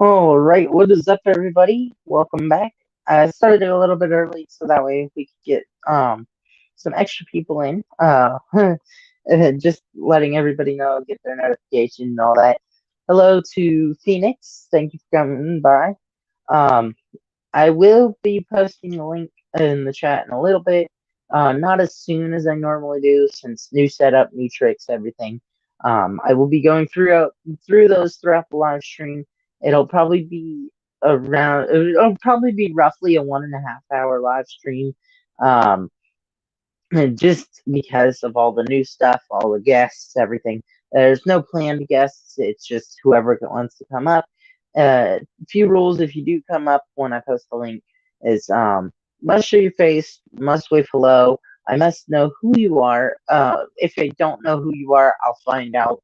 All right, what is up, everybody? Welcome back. I started it a little bit early so that way we could get some extra people in. And just letting everybody know, get their notification and all that. Hello to Phoenix. Thank you for coming by. Um, I will be posting the link in the chat in a little bit. Not as soon as I normally do, since new setup, new tricks, everything. I will be going through those throughout the live stream. It'll probably be it'll probably be roughly a 1.5 hour live stream. Um, and just because of all the new stuff, all the guests, everything. There's no planned guests. It's just whoever wants to come up. Few rules if you do come up when I post the link is must show your face, must wave hello. I must know who you are. If I don't know who you are, I'll find out.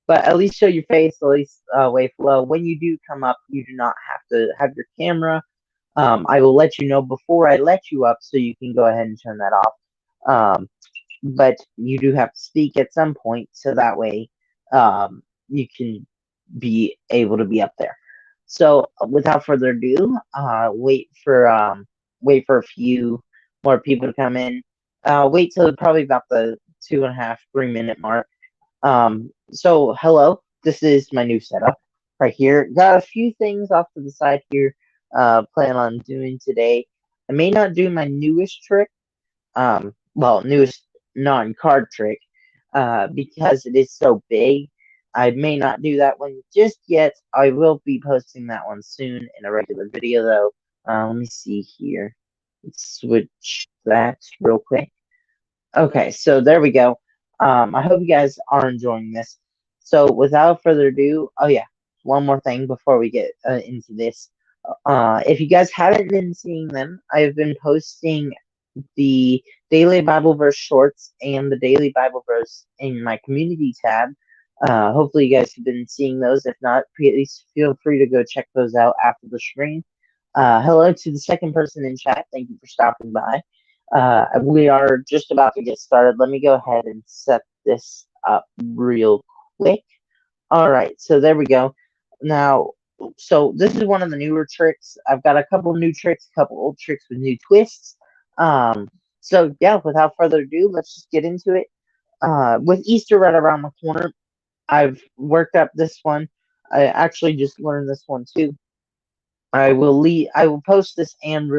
But at least show your face, at least wave hello. When you do come up, you do not have to have your camera. I will let you know before I let you up, so you can go ahead and turn that off. But you do have to speak at some point, so that way you can be able to be up there. So without further ado, wait for a few more people to come in. Wait till probably about the 2.5, 3 minute mark. So hello, this is my new setup right here. Got a few things off to the side here. Plan on doing today. I may not do my newest trick. Newest non-card trick. Because it is so big. I may not do that one just yet. I will be posting that one soon in a regular video, though. Let me see here. Let's switch that real quick. Okay, so there we go. I hope you guys are enjoying this. So without further ado, oh yeah, one more thing before we get into this. If you guys haven't been seeing them, I've been posting the Daily Bible Verse Shorts and the Daily Bible Verse in my community tab. Hopefully you guys have been seeing those. If not, please feel free to go check those out after the stream. Hello to the second person in chat. Thank you for stopping by. We are just about to get started. Let me go ahead and set this up real quick. All right, so there we go. Now, so this is one of the newer tricks. I've got a couple new tricks, a couple old tricks with new twists. So yeah, without further ado, let's just get into it. With Easter right around the corner, I've worked up this one. I actually just learned this one too. I will post this and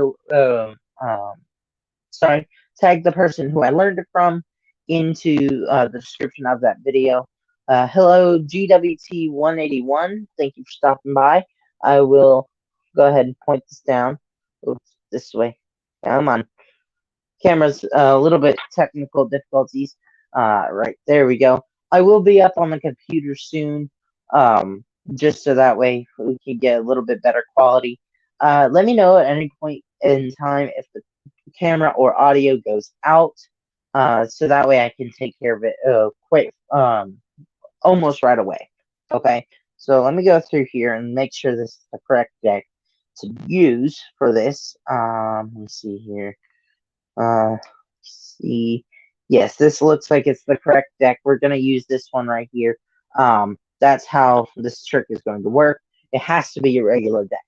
tag the person who I learned it from into the description of that video. Hello, GWT181. Thank you for stopping by. I will go ahead and point this down. Oops, this way. Come on. Camera's a little bit technical difficulties. Right, there we go. I will be up on the computer soon, just so that way we can get a little bit better quality. Let me know at any point in time if the camera or audio goes out, so that way I can take care of it almost right away. Okay, so let me go through here and make sure this is the correct deck to use for this. Let me see here. See, yes, this looks like it's the correct deck. We're gonna use this one right here. That's how this trick is going to work. It has to be a regular deck.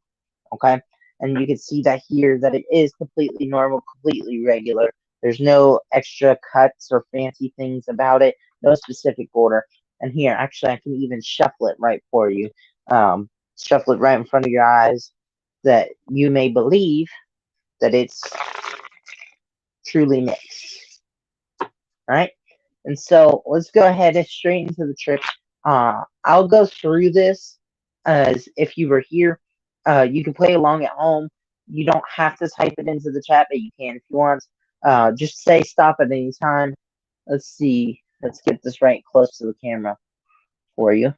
Okay, and you can see that here that it is completely normal, completely regular. There's no extra cuts or fancy things about it, no specific order. And here, actually, I can even shuffle it right for you. Shuffle it right in front of your eyes, that you may believe that it's truly mixed. All right, and so let's go ahead and straight into the trick. I'll go through this as if you were here. You can play along at home. You don't have to type it into the chat, but you can if you want. Just say stop at any time. Let's see. Let's get this right close to the camera for you.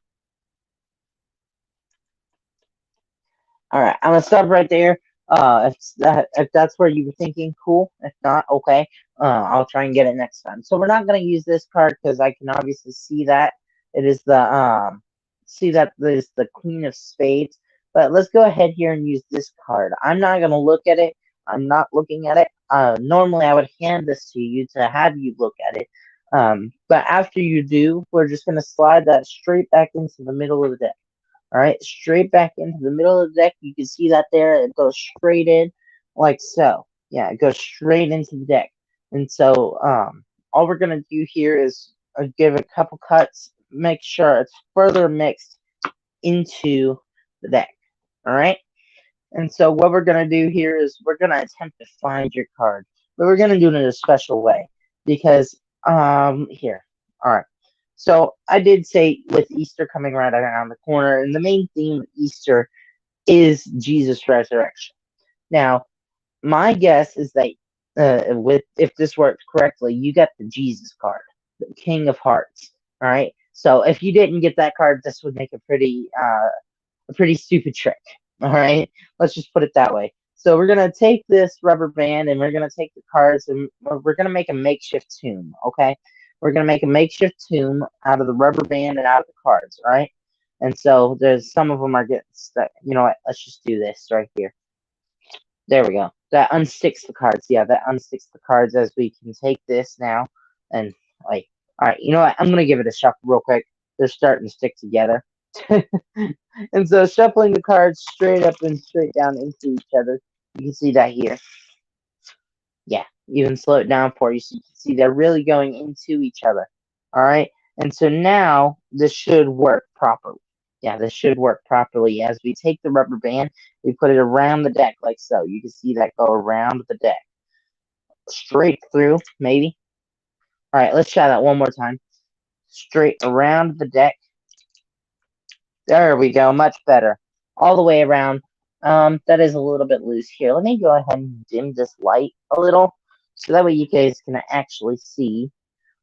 All right, I'm gonna stop right there. If that's where you were thinking, cool. If not, okay. I'll try and get it next time. So we're not gonna use this card because I can obviously see that it is the Queen of Spades. But let's go ahead here and use this card. I'm not gonna look at it. I'm not looking at it. Normally I would hand this to you to have you look at it. But after you do, we're just gonna slide that straight back into the middle of the deck. All right, straight back into the middle of the deck. You can see that there. It goes straight in, like so. Yeah, it goes straight into the deck. And so, all we're gonna do here is give it a couple cuts, make sure it's further mixed into the deck. All right. And so what we're going to do here is we're going to attempt to find your card, but we're going to do it in a special way because, here. All right. So I did say with Easter coming right around the corner, and the main theme of Easter is Jesus' resurrection. Now, my guess is that with if this works correctly, you got the Jesus card, the King of Hearts. All right. So if you didn't get that card, this would make a pretty stupid trick. All right, let's just put it that way. So we're gonna take this rubber band and we're gonna take the cards and we're gonna make a makeshift tomb. Okay, we're gonna make a makeshift tomb out of the rubber band and out of the cards. All right, and so there's some of them are getting stuck. You know what? Let's just do this right here. There we go. That unsticks the cards. Yeah, that unsticks the cards as we can take this now and like. All right, you know what? I'm gonna give it a shuffle real quick. They're starting to stick together. And so shuffling the cards straight up and straight down into each other. You can see that here. Yeah, even slow it down for you so you can see they're really going into each other. All right. And so now this should work properly. Yeah, this should work properly. As we take the rubber band, we put it around the deck like so. You can see that go around the deck. Straight through, maybe. All right, let's try that one more time. Straight around the deck. There we go, much better. All the way around. That is a little bit loose here. Let me go ahead and dim this light a little, so that way you guys can actually see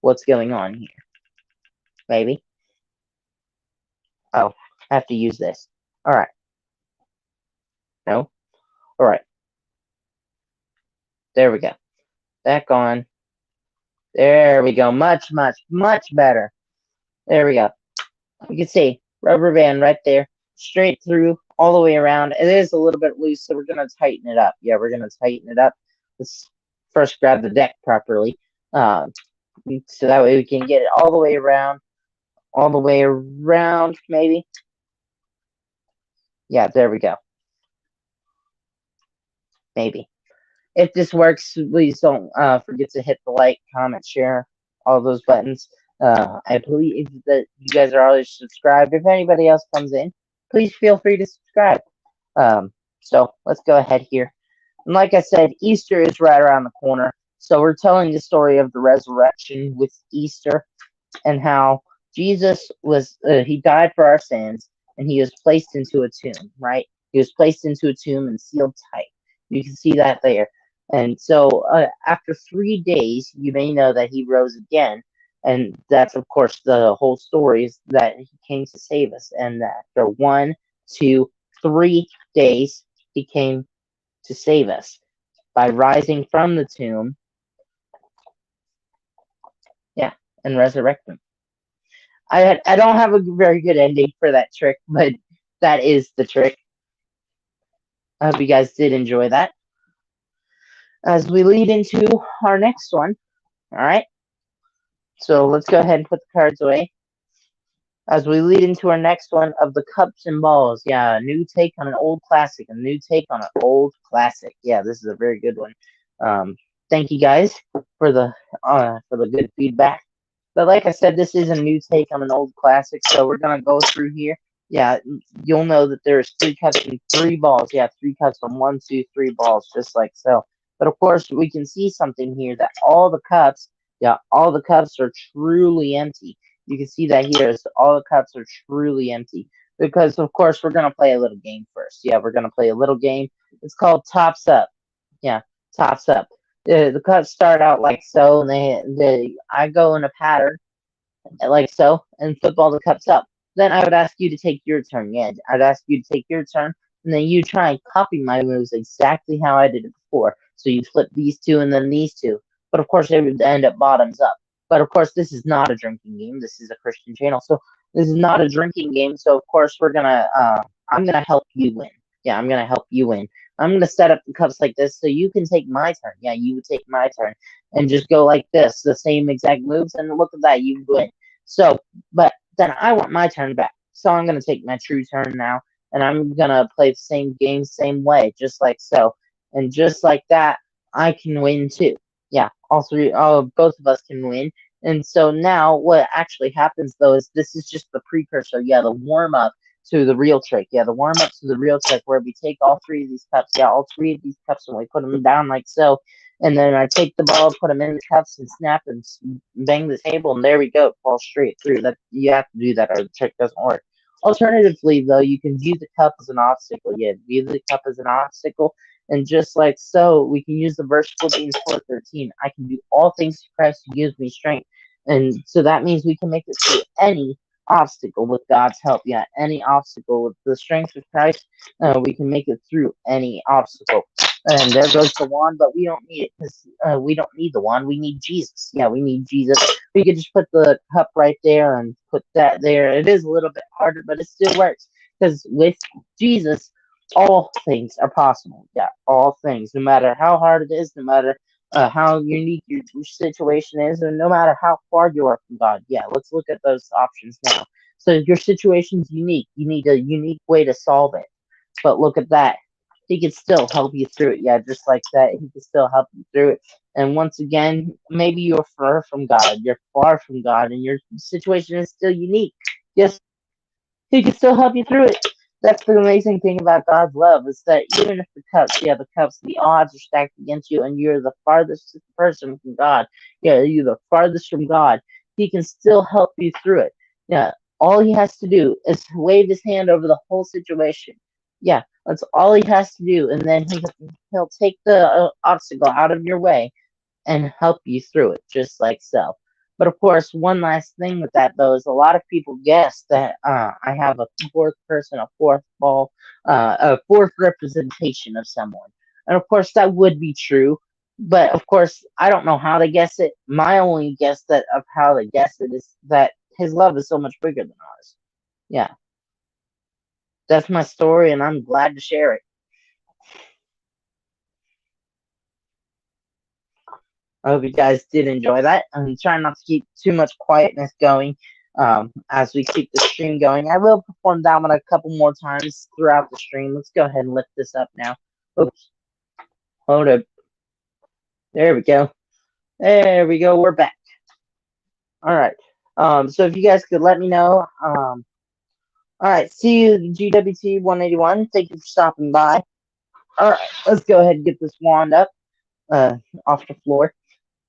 what's going on here. Maybe. Oh, I have to use this. Alright. No? Alright. There we go. Back on. There we go. Much, much, much better. There we go. You can see rubber band right there, straight through, all the way around. It is a little bit loose, so we're going to tighten it up. Yeah, we're going to tighten it up. Let's first grab the deck properly, so that way we can get it all the way around, maybe. Yeah, there we go. Maybe. If this works, please don't forget to hit the like, comment, share, all those buttons. I believe that you guys are always subscribed. If anybody else comes in, please feel free to subscribe. So let's go ahead here. And like I said, Easter is right around the corner. So we're telling the story of the resurrection with Easter and how Jesus was, he died for our sins and he was placed into a tomb, right? He was placed into a tomb and sealed tight. You can see that there. And so after 3 days, you may know that he rose again. And that's, of course, the whole story is that he came to save us. And after 1, 2, 3 days, he came to save us by rising from the tomb. Yeah, and resurrecting. I don't have a very good ending for that trick, but that is the trick. I hope you guys did enjoy that. As we lead into our next one, all right? So let's go ahead and put the cards away. As we lead into our next one of the cups and balls. Yeah, a new take on an old classic. A new take on an old classic. Yeah, this is a very good one. Thank you guys for the good feedback. But like I said, this is a new take on an old classic, so we're gonna go through here. Yeah, you'll know that there's 3 cups and 3 balls. Yeah, 3 cups on 1, 2, 3 balls, just like so. But of course, we can see something here that all the cups are truly empty. You can see that here is all the cups are truly empty. Because of course we're gonna play a little game first. Yeah, we're gonna play a little game. It's called Tops Up. Yeah, Tops Up. The cups start out like so, and I go in a pattern like so, and football the cups up. Then I would ask you to take your turn. Yeah, I'd ask you to take your turn, and then you try and copy my moves exactly how I did it before. So you flip these 2 and then these 2. But of course, they would end up bottoms up. But of course, this is not a drinking game. This is a Christian channel, so this is not a drinking game. So of course, I'm gonna help you win. Yeah, I'm gonna help you win. I'm gonna set up the cups like this so you can take my turn. Yeah, you would take my turn and just go like this, the same exact moves, and look at that, you win. So, but then I want my turn back. So I'm gonna take my true turn now, and I'm gonna play the same game, same way, just like so. And just like that, I can win too. Yeah, both of us can win. And so now what actually happens though is this is just the precursor, yeah, the warm up to the real trick. Yeah, the warm up to the real trick where we take all three of these cups, yeah, all three of these cups, and we put them down like so. And then I take the ball, put them in the cups, and snap and bang the table, and there we go, fall straight through. That you have to do that, or the trick doesn't work. Alternatively, though, you can view the cup as an obstacle. Yeah, view the cup as an obstacle, and just like so, we can use the verse Philippians 4:13. I can do all things through Christ who gives me strength, and so that means we can make it through any obstacle with God's help. Yeah, any obstacle with the strength of Christ, we can make it through any obstacle. And there goes the wand, but we don't need it because we don't need the wand. We need Jesus. Yeah, we need Jesus. We could just put the cup right there and put that there. It is a little bit harder, but it still works because with Jesus, all things are possible. Yeah, all things. No matter how hard it is, no matter how unique your situation is, and no matter how far you are from God. Yeah, let's look at those options now. So your situation's unique. You need a unique way to solve it. But look at that. He can still help you through it. Yeah, just like that. He can still help you through it. And once again, maybe you're far from God. You're far from God, and your situation is still unique. Yes, He can still help you through it. That's the amazing thing about God's love is that even if the cups, the odds are stacked against you, and you're the farthest person from God. Yeah, you're the farthest from God. He can still help you through it. Yeah, all he has to do is wave his hand over the whole situation. Yeah, that's all he has to do, and then he'll take the obstacle out of your way and help you through it, just like so. But of course, one last thing with that though is a lot of people guess that I have a fourth person, a fourth representation of someone, and of course that would be true. But of course, I don't know how to guess it. My only guess that of how to guess it is that his love is so much bigger than ours. Yeah, that's my story, and I'm glad to share it. I hope you guys did enjoy that. I'm trying not to keep too much quietness going as we keep the stream going. I will perform that one a couple more times throughout the stream. Let's go ahead and lift this up now. Oops. Hold up. There we go. There we go. We're back. All right. So if you guys could let me know. All right. See you, GWT 181. Thank you for stopping by. All right. Let's go ahead and get this wand up off the floor.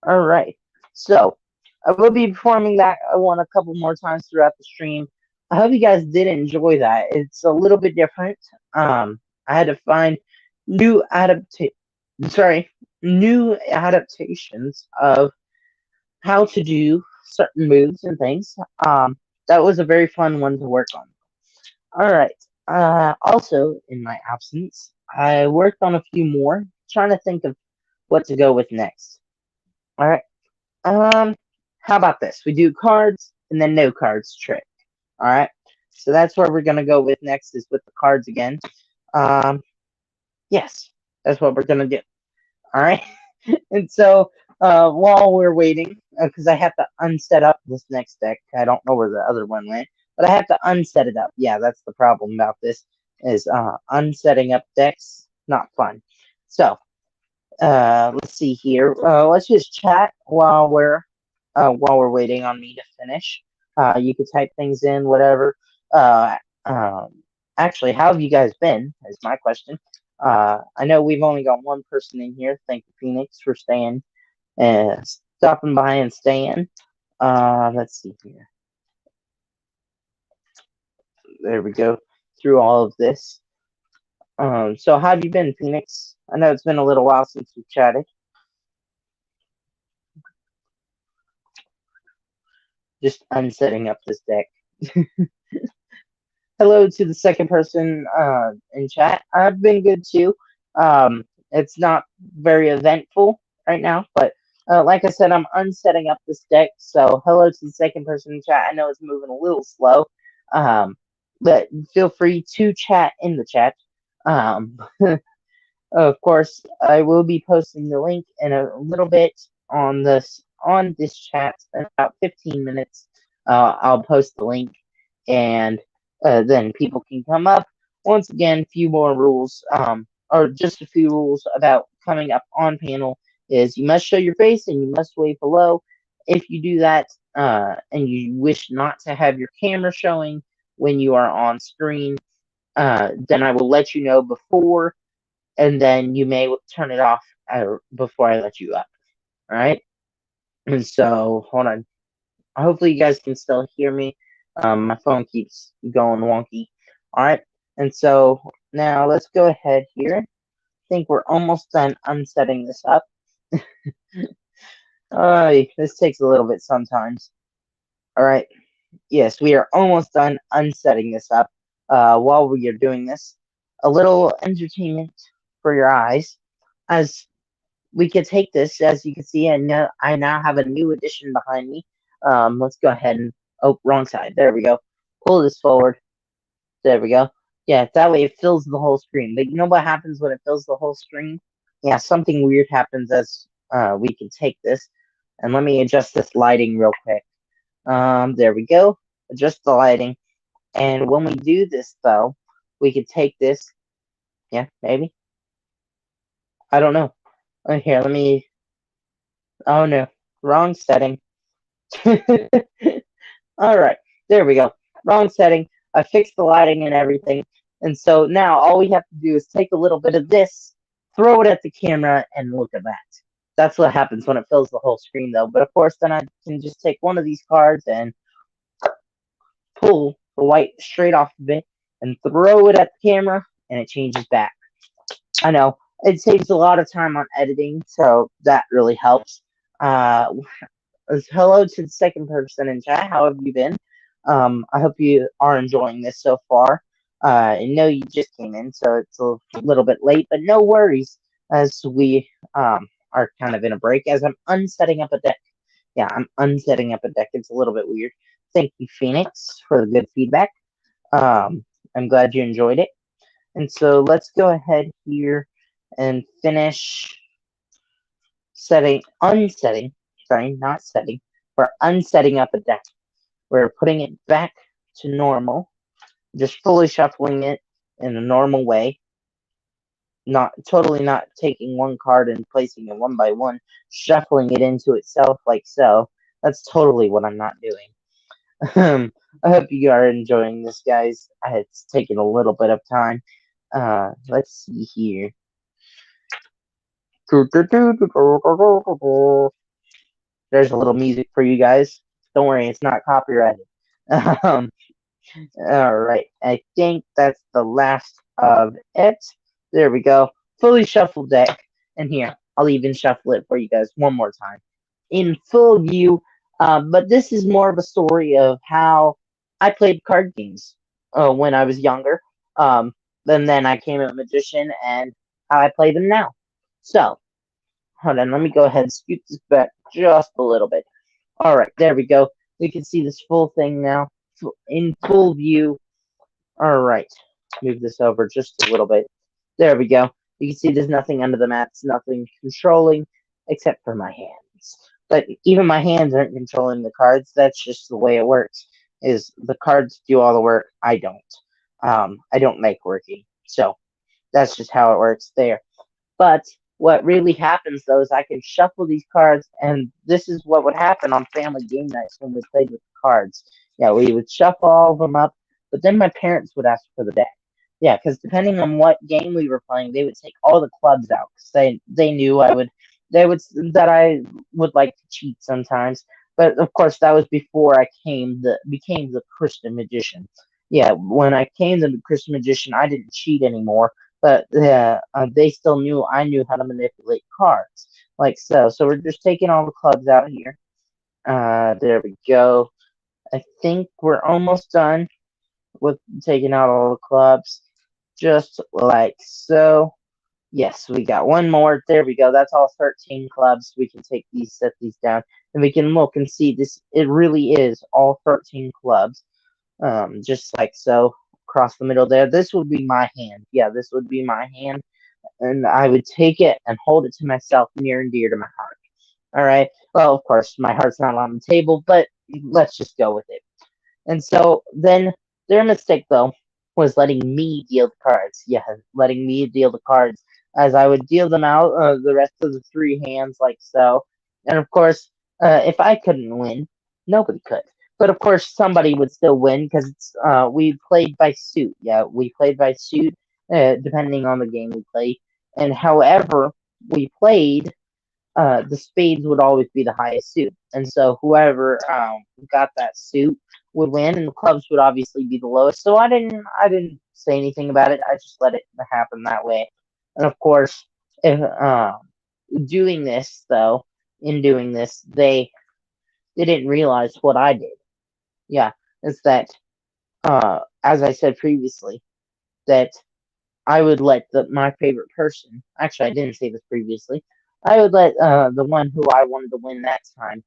All right. So I will be performing that one a couple more times throughout the stream. I hope you guys did enjoy that. It's a little bit different. I had to find new new adaptations of how to do certain moves and things. That was a very fun one to work on. All right. Also, in my absence, I worked on a few more, trying to think of what to go with next. All right. How about this? We do cards and then no cards trick. All right. So that's where we're gonna go with next is with the cards again. Yes, that's what we're gonna do. All right. And so while we're waiting, because I have to unset up this next deck. I don't know where the other one went, but I have to unset it up. Yeah, that's the problem about this is unsetting up decks. Not fun. So let's see here. Let's just chat while we're waiting on me to finish. You could type things in, whatever. Uh, um, Actually, how have you guys been? Is my question. I know we've only got one person in here. Thank you, Phoenix, for staying and stopping by and staying. Let's see here. There we go. Through all of this. So how have you been, Phoenix? I know it's been a little while since we chatted. Just unsetting up this deck. Hello to the second person in chat. I've been good too. It's not very eventful right now, but like I said, I'm unsetting up this deck. So hello to the second person in chat. I know it's moving a little slow, but feel free to chat in the chat. Of course, I will be posting the link in a little bit on this chat in about 15 minutes. I'll post the link and then people can come up. Once again, few more rules, or just a few rules about coming up on panel is you must show your face and you must wave hello. If you do that, and you wish not to have your camera showing when you are on screen, then I will let you know before, and then you may turn it off before I let you up. All right. And so, hold on. Hopefully, you guys can still hear me. My phone keeps going wonky. All right. And so now let's go ahead here. I think we're almost done unsetting this up. This takes a little bit sometimes. All right. Yes, we are almost done unsetting this up. While we are doing this, a little entertainment for your eyes, as we could take this, as you can see, and I now have a new addition behind me. Let's go ahead and, oh, wrong side. There we go. Pull this forward. There we go. Yeah, that way it fills the whole screen. But you know what happens when it fills the whole screen? Yeah, something weird happens as we can take this. And let me adjust this lighting real quick. There we go. Adjust the lighting. And when we do this, though, we could take this. Yeah, maybe. I don't know. Here, let me. Oh no, wrong setting. All right, there we go. Wrong setting. I fixed the lighting and everything. And so now all we have to do is take a little bit of this, throw it at the camera, and look at that. That's what happens when it fills the whole screen, though. But of course, then I can just take one of these cards and pull the white straight off of it and throw it at the camera, and it changes back. I know it saves a lot of time on editing, so that really helps. Uh, Hello to the second person in chat. How have you been? I hope you are enjoying this so far. I know you just came in, so it's a little bit late, but no worries, as we are kind of in a break as I'm unsetting up a deck. Yeah, I'm unsetting up a deck. It's a little bit weird. Thank you, Phoenix, for the good feedback. I'm glad you enjoyed it. And so let's go ahead here and finish unsetting, sorry, not setting. We're unsetting up a deck. We're putting it back to normal, just fully shuffling it in a normal way, not taking one card and placing it one by one, shuffling it into itself like so. That's totally what I'm not doing. I hope you are enjoying this, guys. It's taken a little bit of time. Let's see here. There's a little music for you guys. Don't worry, it's not copyrighted. Um, all right, I think that's the last of it. There we go. Fully shuffled deck. And here, I'll even shuffle it for you guys one more time in full view. But this is more of a story of how I played card games when I was younger. And then I became a magician and how I play them now. So, hold on, let me go ahead and scoot this back just a little bit. All right, there we go. We can see this full thing now in full view. All right, move this over just a little bit. There we go. You can see there's nothing under the mats, nothing controlling except for my hands. But even my hands aren't controlling the cards. That's just the way it works. Is the cards do all the work? I don't. I don't make working. So that's just how it works there. But what really happens though is I can shuffle these cards, and this is what would happen on family game nights when we played with the cards. Yeah, we would shuffle all of them up, but then my parents would ask for the deck. Yeah, because depending on what game we were playing, they would take all the clubs out because they knew that I would like to cheat sometimes. But of course, that was before I became the Christian magician. Yeah, when I became the Christian magician, I didn't cheat anymore, but they still knew I knew how to manipulate cards, like so. So we're just taking all the clubs out here. There we go. I think we're almost done with taking out all the clubs, just like so. Yes, we got one more. There we go. That's all 13 clubs. We can set these down, and we can look and see this. It really is all 13 clubs, just like so, across the middle there. This would be my hand. Yeah, this would be my hand, and I would take it and hold it to myself, near and dear to my heart. All right. Well, of course, my heart's not on the table, but let's just go with it. And so then Their mistake, though, was letting me deal the cards. Yeah, letting me deal the cards, as I would deal them out the rest of the three hands, like so. And of course, if I couldn't win, nobody could. But of course, somebody would still win because we played by suit. Yeah, we played by suit, depending on the game we played. And however we played, the spades would always be the highest suit, and so whoever got that suit would win, and the clubs would obviously be the lowest. So I didn't say anything about it. I just let it happen that way. And of course, if doing this though, in doing this, they didn't realize what I did. Yeah, is that as I said previously, that I would let my favorite person. Actually, I didn't say this previously. I would let the one who I wanted to win that time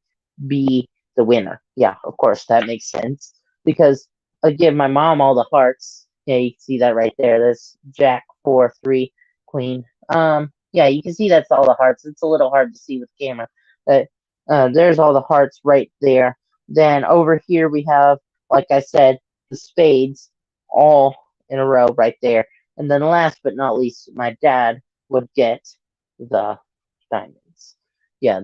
be the winner. Yeah, of course that makes sense because I give my mom all the hearts. Yeah, you can see that right there. That's Jack 4 3 Queen. Yeah, you can see that's all the hearts. It's a little hard to see with camera, but there's all the hearts right there. Then over here we have, like I said, the spades all in a row right there. And then last but not least, my dad would get the diamonds. Yeah,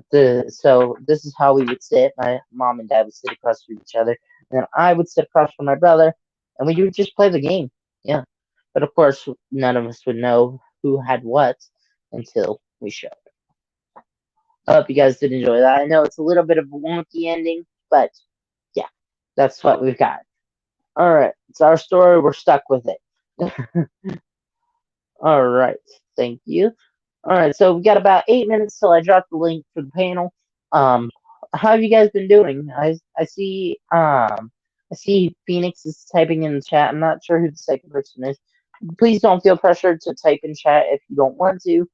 so this is how we would sit. My mom and dad would sit across from each other, and then I would sit across from my brother, and we would just play the game. Yeah, but of course, none of us would know who had what until we showed. I hope you guys did enjoy that. I know it's a little bit of a wonky ending, but yeah, that's what we've got. All right, it's our story. We're stuck with it. All right, thank you. All right, so we got about 8 minutes till I drop the link for the panel. Um, how have you guys been doing? I see Phoenix is typing in the chat. I'm not sure who the second person is. Please don't feel pressured to type in chat if you don't want to.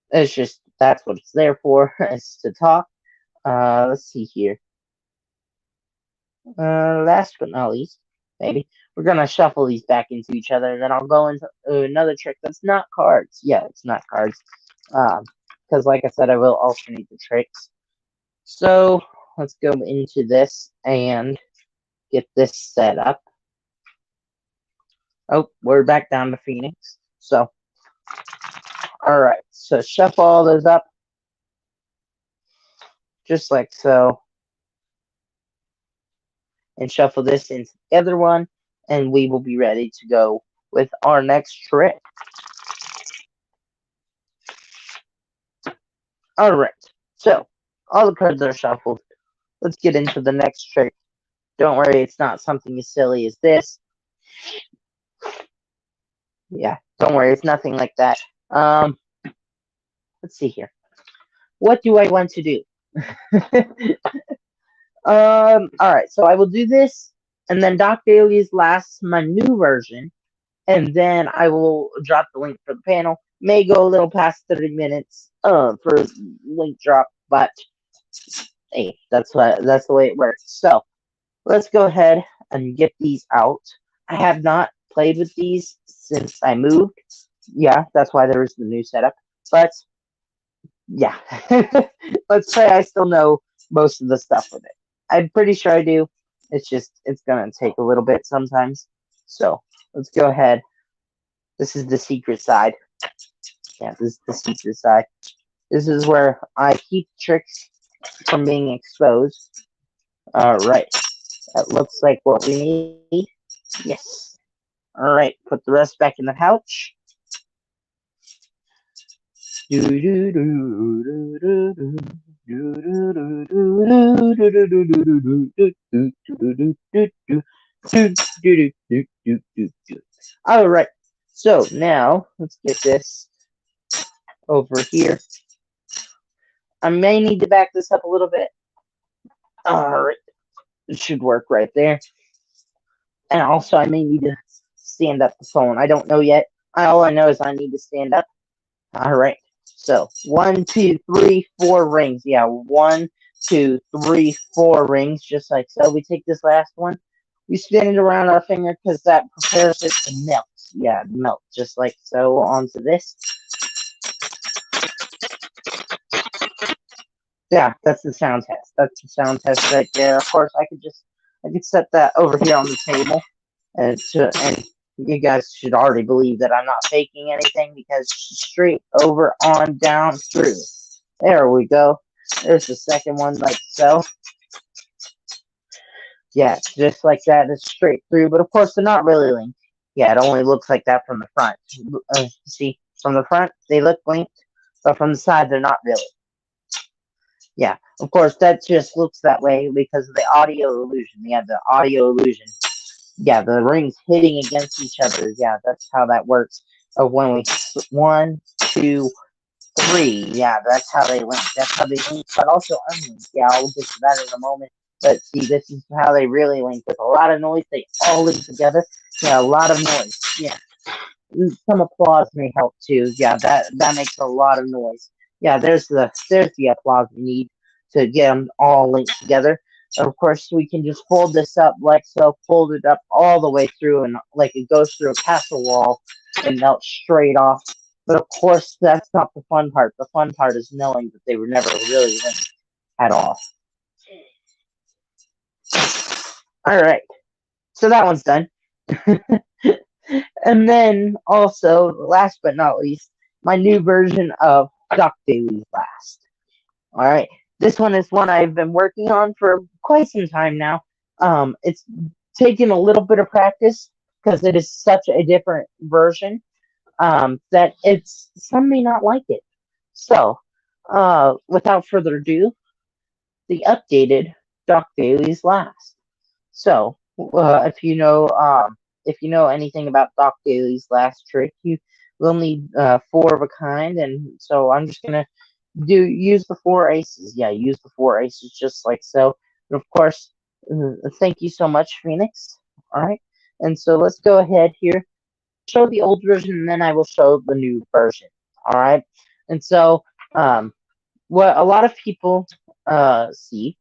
It's just that's what it's there for, is to talk. Let's see here. Last but not least, maybe we're gonna shuffle these back into each other, and then I'll go into another trick that's not cards. Yeah, it's not cards. Because like I said, I will alternate the tricks. So let's go into this and get this set up. Oh, we're back down to Phoenix. So, all right. So shuffle all those up, just like so, and shuffle this into the other one, and we will be ready to go with our next trick. All right. So all the cards are shuffled. Let's get into the next trick. Don't worry, it's not something as silly as this. Yeah, don't worry, it's nothing like that. Let's see here. What do I want to do? All right, so I will do this, and then Doc Daly's last, my new version, and then I will drop the link for the panel. May go a little past 30 minutes for link drop, but hey, that's the way it works. So let's go ahead and get these out. I have not played with these since I moved. Yeah, that's why there is the new setup. But yeah, let's say I still know most of the stuff with it. I'm pretty sure I do. It's gonna take a little bit sometimes. So let's go ahead. This is the secret side. Yeah, this is the secret side. This is where I keep tricks from being exposed. All right. That looks like what we need. Yes. All right. Put the rest back in the pouch. All right. So now let's get this over here. I may need to back this up a little bit. All right. It should work right there. And also, I may need to stand up the phone. I don't know yet. All I know is I need to stand up. All right. So 1, 2, 3, 4 rings. Yeah, 1, 2, 3, 4 rings, just like so. We take this last one. We spin it around our finger because that prepares it to melt. Yeah, melt, just like so onto this. Yeah, that's the sound test. That's the sound test right there. Of course, I could set that over here on the table. And you guys should already believe that I'm not faking anything because straight over on down through. There we go. There's the second one, like so. Yeah, just like that. It's straight through, but of course they're not really linked. Yeah, it only looks like that from the front. See, from the front they look linked, but from the side they're not really. Yeah, of course that just looks that way because of the audio illusion. Yeah, the audio illusion. Yeah, the rings hitting against each other. Yeah, that's how that works. Of when we 1, 2, 3. Yeah, that's how they link. That's how they link, but also unlink. Yeah, I'll get to that in a moment. But see, this is how they really link. With a lot of noise, they all link together. Yeah, a lot of noise. Yeah, some applause may help too. Yeah, that makes a lot of noise. Yeah, there's the applause we need to get them all linked together. Of course, we can just fold this up like so, fold it up all the way through, and like it goes through a castle wall and melts straight off. But of course, that's not the fun part. The fun part is knowing that they were never really linked at all. All right, so that one's done. And then also, last but not least, my new version of Duck Daily's Last. All right, this one is one I've been working on for quite some time now. It's taken a little bit of practice because it is such a different version that some may not like it. So, without further ado, the updated Duck Daily's Last. So, if you know anything about Doc Daly's last trick, you will need 4 of a kind, and so I'm just gonna use the 4 aces. Yeah, use the 4 aces just like so. And of course, thank you so much, Phoenix. All right, and so let's go ahead here, show the old version, and then I will show the new version. All right, and so what a lot of people see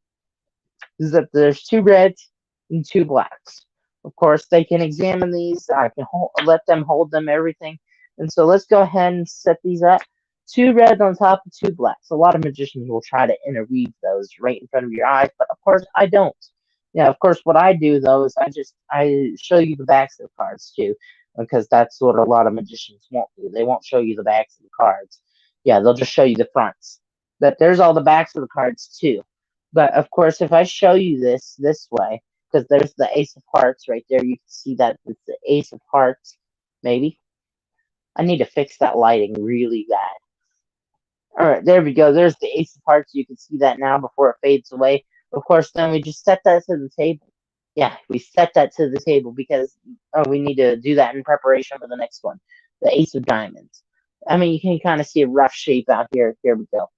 is that there's 2 reds and 2 blacks. Of course, they can examine these. I can let them hold them, everything. And so let's go ahead and set these up. 2 reds on top of 2 blacks. A lot of magicians will try to interweave those right in front of your eyes, but of course I don't. Yeah, of course what I do though is I show you the backs of the cards too, because that's what a lot of magicians won't do. They won't show you the backs of the cards. Yeah, they'll just show you the fronts. But there's all the backs of the cards too. But of course, if I show you this way, because there's the Ace of Hearts right there, you can see that it's the Ace of Hearts. Maybe I need to fix that lighting really bad. All right, there we go. There's the Ace of Hearts. You can see that now before it fades away. Of course, then we just set that to the table. Yeah, we set that to the table because we need to do that in preparation for the next one, the Ace of Diamonds. I mean, you can kind of see a rough shape out here. Here we go.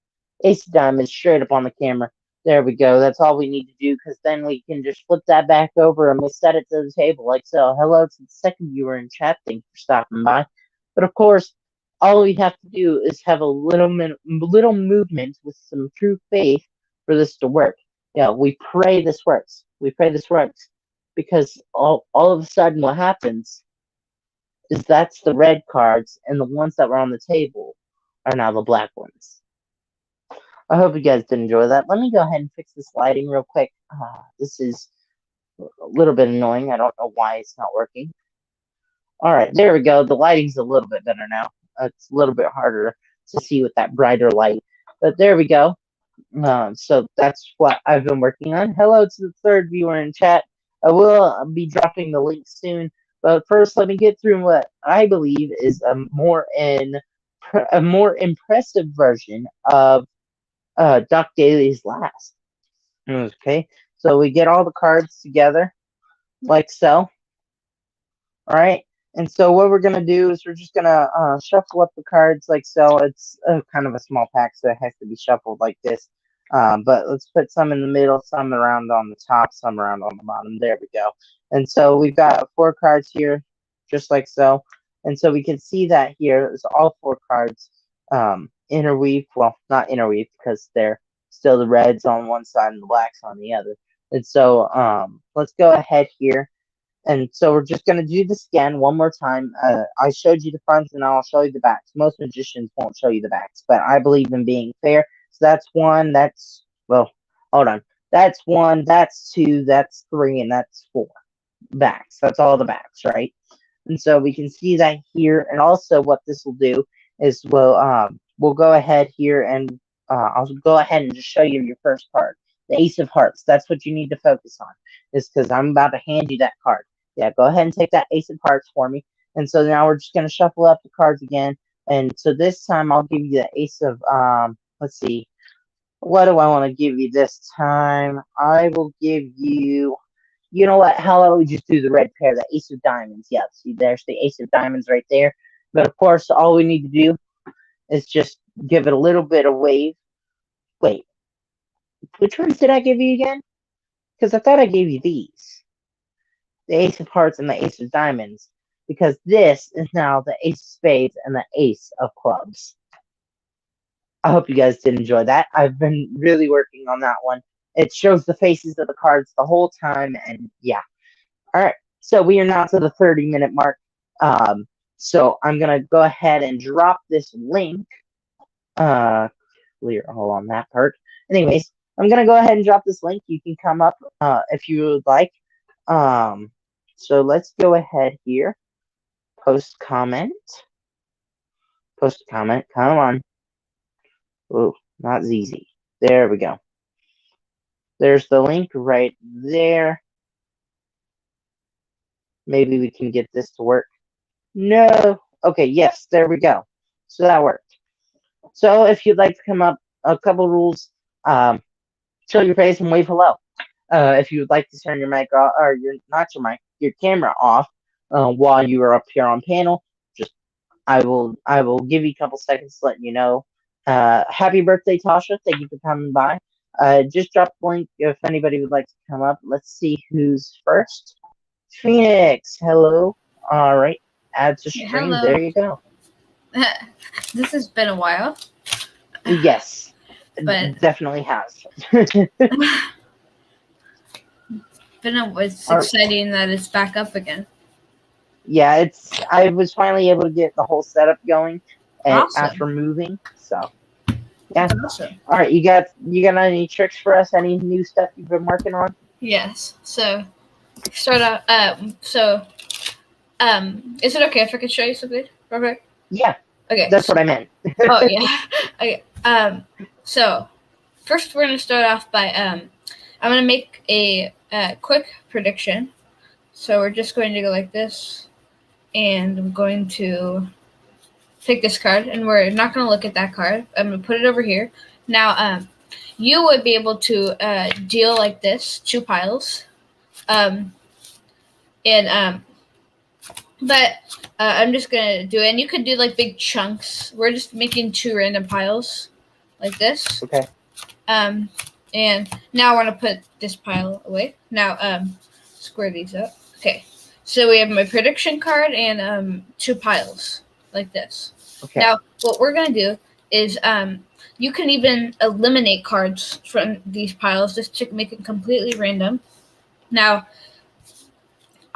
Ace of Diamonds straight up on the camera. There we go. That's all we need to do because then we can just flip that back over and we'll set it to the table like so. Hello to the second viewer in chat. Thank you for stopping by. But of course, all we have to do is have a little movement with some true faith for this to work. Yeah, we pray this works. We pray this works because all of a sudden what happens is that's the red cards and the ones that were on the table are now the black ones. I hope you guys did enjoy that. Let me go ahead and fix this lighting real quick. This is a little bit annoying. I don't know why it's not working. All right, there we go. The lighting's a little bit better now. It's a little bit harder to see with that brighter light. But there we go. So that's what I've been working on. Hello to the third viewer in chat. I will be dropping the link soon. But first, let me get through what I believe is a more impressive version of Duck Daly's Last. Okay, so we get all the cards together like so. All right, and so what we're gonna do is we're just gonna shuffle up the cards like so. It's kind of a small pack, so it has to be shuffled like this. But let's put some in the middle, some around on the top, some around on the bottom. There we go. And so we've got 4 cards here, just like so. And so we can see that here is all 4 cards interweave. Well, not interweave because they're still the reds on one side and the blacks on the other. And so let's go ahead here. And so we're just going to do the scan one more time. I showed you the fronts and I'll show you the backs. Most magicians won't show you the backs, but I believe in being fair. So that's 1, well, hold on. That's 1, that's 2, that's 3, and that's 4. backs. That's all the backs, right? And so we can see that here. And also what this will do is we'll go ahead here and I'll go ahead and just show you your first card. The Ace of Hearts. That's what you need to focus on. Is because I'm about to hand you that card. Yeah, go ahead and take that Ace of Hearts for me. And so now we're just going to shuffle up the cards again. And so this time I'll give you the Ace of, let's see. What do I want to give you this time? I will give you, you know what? How about we just do the red pair, the Ace of Diamonds? Yeah, see, there's the Ace of Diamonds right there. But of course, all we need to do is just give it a little bit of wave. Wait, which ones did I give you again? Because I thought I gave you these. The Ace of Hearts and the Ace of Diamonds. Because this is now the Ace of Spades and the Ace of Clubs. I hope you guys did enjoy that. I've been really working on that one. It shows the faces of the cards the whole time, and yeah. All right, so we are now to the 30-minute mark. So I'm going to go ahead and drop this link. Clear all on that part. Anyways, I'm going to go ahead and drop this link. You can come up if you would like. So let's go ahead here. Post comment. Post comment. Come on. Oh, not ZZ. There we go. There's the link right there. Maybe we can get this to work. No. Okay, yes, there we go. So that worked. So if you'd like to come up, a couple rules. Show your face and wave hello. If you would like to turn your mic off, or your camera off while you are up here on panel, just I will give you a couple seconds letting you know. Happy birthday, Tasha. Thank you for coming by. Just drop the link if anybody would like to come up. Let's see who's first. Phoenix, hello. All right, add to stream. Hello. There you go. This has been a while. Yes, But definitely has. It's exciting that it's back up again. Yeah, I was finally able to get the whole setup going Awesome. after moving. So yeah. That's awesome. All right, you got any tricks for us? Any new stuff you've been working on? Yes. So start out. Is it okay if I could show you something, Robert? Yeah. Okay. That's what I meant. Oh yeah. Okay. So first we're gonna start off by I'm gonna make a quick prediction. So we're just going to go like this, and I'm going to pick this card, and we're not going to look at that card. I'm going to put it over here. Now, you would be able to deal like this, 2 piles. But I'm just going to do it, and you could do like big chunks. We're just making 2 random piles like this. Okay. And now I want to put this pile away. Now, square these up. Okay. So we have my prediction card and 2 piles like this. Okay. Now, what we're going to do is you can even eliminate cards from these piles just to make it completely random. Now,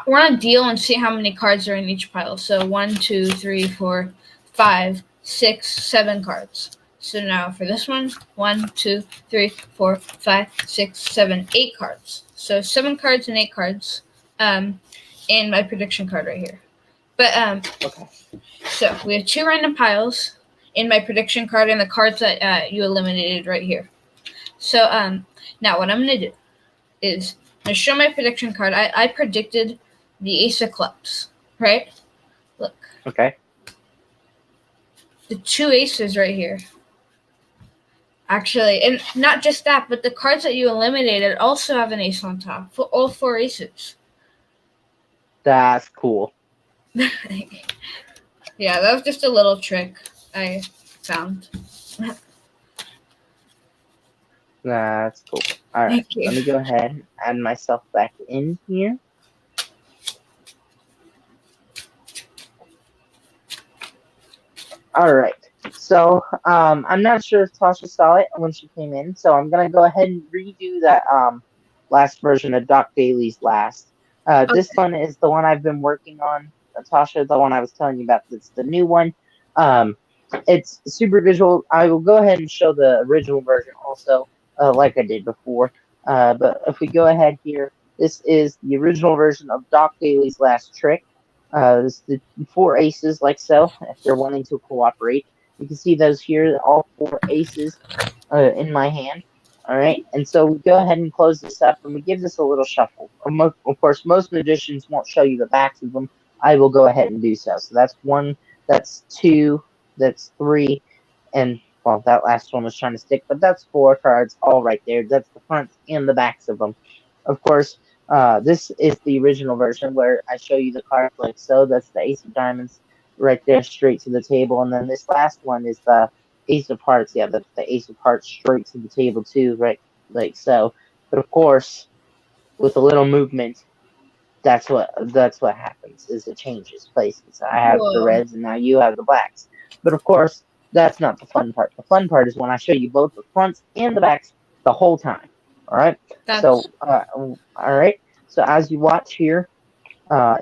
we're going to deal and see how many cards are in each pile. So 1, 2, 3, 4, 5, 6, 7 cards. So now for this one, 1, 2, 3, 4, 5, 6, 7, 8 cards. So 7 cards and 8 cards. And my prediction card right here. But okay. So we have 2 random piles in my prediction card and the cards that you eliminated right here. So now what I'm gonna do is I'm gonna show my prediction card. I predicted the Ace of Clubs, right? Look. Okay. The 2 aces right here. Actually, and not just that, but the cards that you eliminated also have an ace on top. For all 4 aces. That's cool. Yeah, that was just a little trick I found. That's cool. All right, let me go ahead and add myself back in here. All right. So I'm not sure if Tasha saw it when she came in, so I'm gonna go ahead and redo that last version of Doc Daly's last. This one is the one I've been working on, Tasha, the one I was telling you about. It's the new one. It's super visual. I will go ahead and show the original version also, like I did before. But if we go ahead here, This is the original version of Doc Daly's last trick. This is the four aces, like so, if you're wanting to cooperate. You can see those here, all four aces in my hand. All right, and so we go ahead and close this up, and we give this a little shuffle. Of course, most magicians won't show you the backs of them. I will go ahead and do so. So that's one, that's two, that's three, and well, that last one was trying to stick, but that's four cards all right there. That's the fronts and the backs of them. Of course, this is the original version where I show you the cards like so. That's the ace of diamonds right there, straight to the table, and then this last one is the ace of hearts. Yeah, that's the ace of hearts straight to the table too, right, like so. But of course, with a little movement, that's what happens. Is it changes places. I have the Whoa. reds, and now you have the blacks. But of course, that's not the fun part. The fun part is when I show you both the fronts and the backs the whole time. All right. That's So, all right. So as you watch here,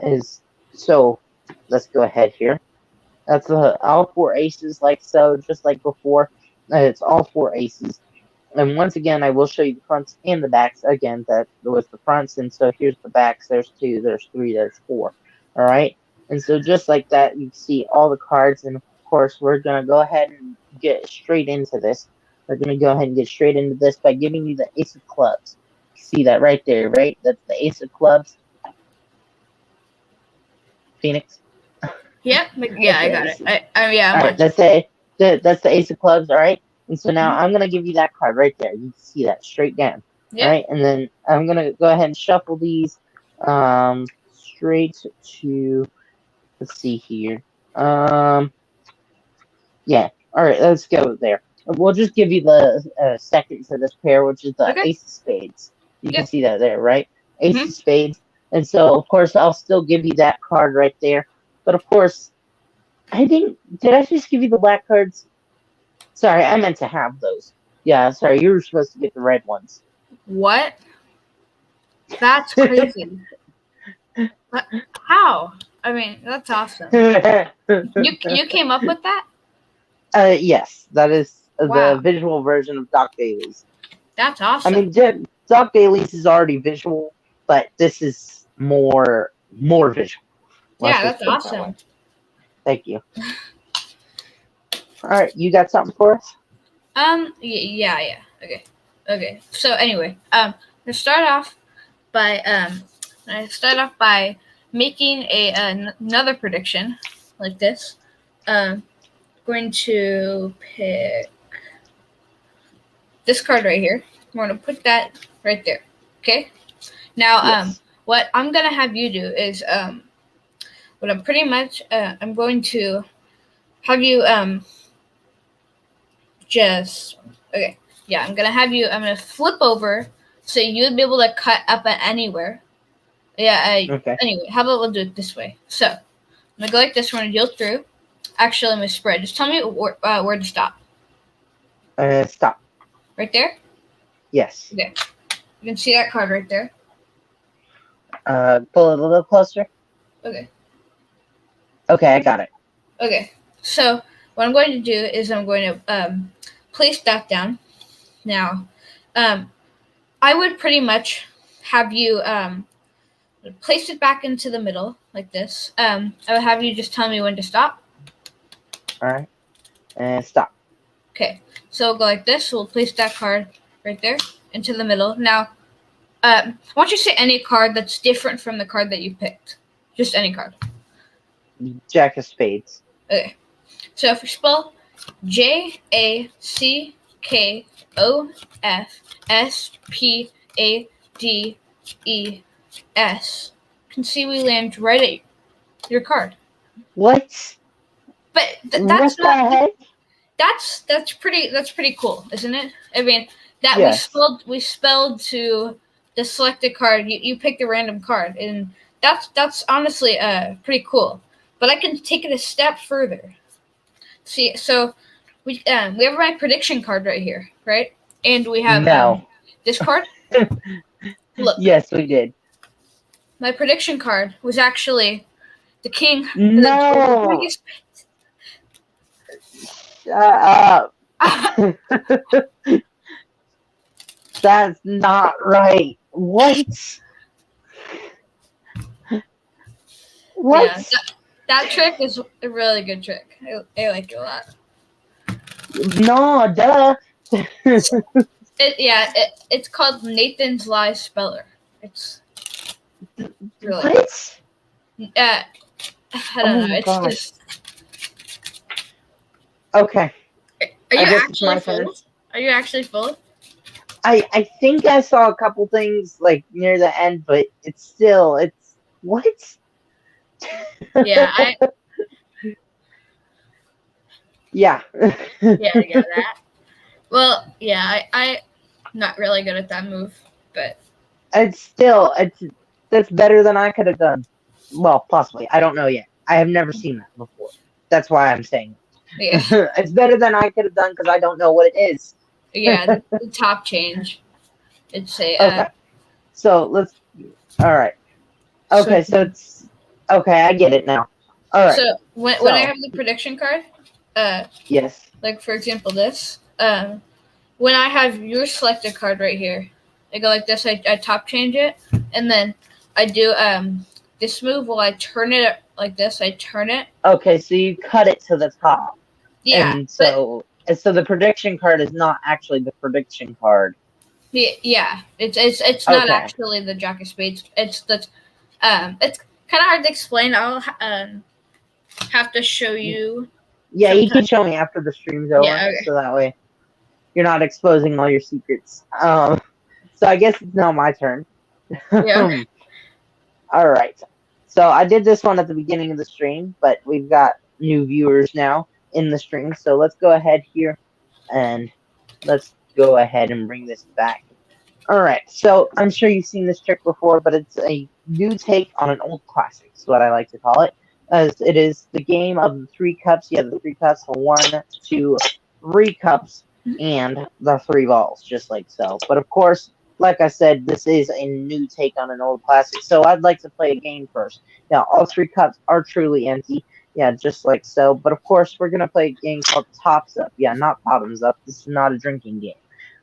is so. Let's go ahead here. That's all four aces, like so, just like before. It's all four aces. And once again, I will show you the fronts and the backs. Again, that was the fronts, and so here's the backs. There's two, there's three, there's four. All right. And so just like that, you see all the cards, and of course, we're gonna go ahead and get straight into this. We're gonna go ahead and get straight into this by giving you the ace of clubs. See that right there, right? That's the ace of clubs. Phoenix. yep. Yeah, I got it. Yeah, I'm All right, watching. that's the ace of clubs. All right, and so now I'm gonna give you that card right there. You can see that straight down. All Yep. right, and then I'm gonna go ahead and shuffle these straight to. Let's see here. Yeah. All right, let's go there. We'll just give you the second to this pair, which is the Okay. ace of spades. You can Yep. see that there, right? Ace Mm-hmm. of spades. And so, of course, I'll still give you that card right there. But of course, I didn't. Did I just give you the black cards? Sorry, I meant to have those. Yeah, sorry, you were supposed to get the red ones. What? That's crazy. How? I mean, that's awesome. You came up with that? Yes, that is the Wow. visual version of Doc Daly's. That's I awesome. mean, Doc Daly's is already visual, but this is more visual. Let's Yeah, just that's put it that way. awesome. Thank you. All right, you got something for us? Yeah. Okay. So anyway, let's start off by making another prediction like this. Going to pick this card right here. We're gonna put that right there. Okay. Now, Yes. what I'm gonna have you do is what I'm pretty much I'm going to have you just okay. Yeah, I'm gonna flip over so you'd be able to cut up at anywhere. Yeah. Okay. Anyway, how about we'll do it this way? So I'm gonna go like this. We're gonna deal through. Actually, I'm gonna spread. Just tell me where to stop. Stop. Right there. Yes. Okay. You can see that card right there. Pull it a little closer. Okay. Okay, I got it. Okay. So what I'm going to do is I'm going to place that down. Now, I would pretty much have you place it back into the middle like this. I would have you just tell me when to stop. All right. And stop. Okay. So we'll go like this. We'll place that card right there into the middle. Now, I want you to say any card that's different from the card that you picked. Just any card. Jack of spades. Okay. So if we spell JACKOFSPADES, you can see we land right at your card. What? But What the heck? That's pretty cool, isn't it? I mean, that Yes. we spelled to the selected card. You picked a random card, and that's honestly pretty cool. But I can take it a step further. See, so we have my prediction card right here, right? And we have No. this card. Look, Yes, we did. my prediction card was actually the king. No. The biggest. Shut up. That's not right. What? What? Yeah, that trick is a really good trick. I like it a lot. No, duh. It's called Nathan's Lie Speller. It's really good. What? I don't Oh know. my It's gosh. just. Okay. Are I you guess it's actually my turn. full? Are you actually full? I think I saw a couple things like near the end, but it's what? Yeah, Yeah. I get that. Well, yeah, I'm not really good at that move, but It's that's better than I could have done. Well, possibly. I don't know yet. I have never seen that before. That's why I'm saying yeah, it. It's better than I could have done because I don't know what it is. yeah, the top change. It's a Okay. So let's all right. so Okay, so it's okay, I get it now. All right. so when I So have the prediction card, yes. like for example this, when I have your selected card right here, I go like this. I top change it, and then I do this move. While I turn it like this, I turn it. Okay, so you cut it to the top. Yeah, And but so the prediction card is not actually the prediction card. yeah, it's not Okay. actually the Jack of Spades. It's kind of hard to explain. I'll have to show you Yeah, you can sometime. show me after the stream's over, Yeah, okay. so that way you're not exposing all your secrets. So I guess it's now my turn. Yeah, okay. All right. So I did this one at the beginning of the stream, but we've got new viewers now in the stream. So let's go ahead here and let's go ahead and bring this back. All right. So I'm sure you've seen this trick before, but it's a new take on an old classic, is what I like to call it. As it is the game of the three cups. You have the three cups, the 1, 2, 3 cups, and the 3 balls, just like so. But of course, like I said, this is a new take on an old classic. So I'd like to play a game first. Now, all 3 cups are truly empty. Yeah, just like so. But of course, we're going to play a game called Tops Up. Yeah, not Bottoms Up. This is not a drinking game.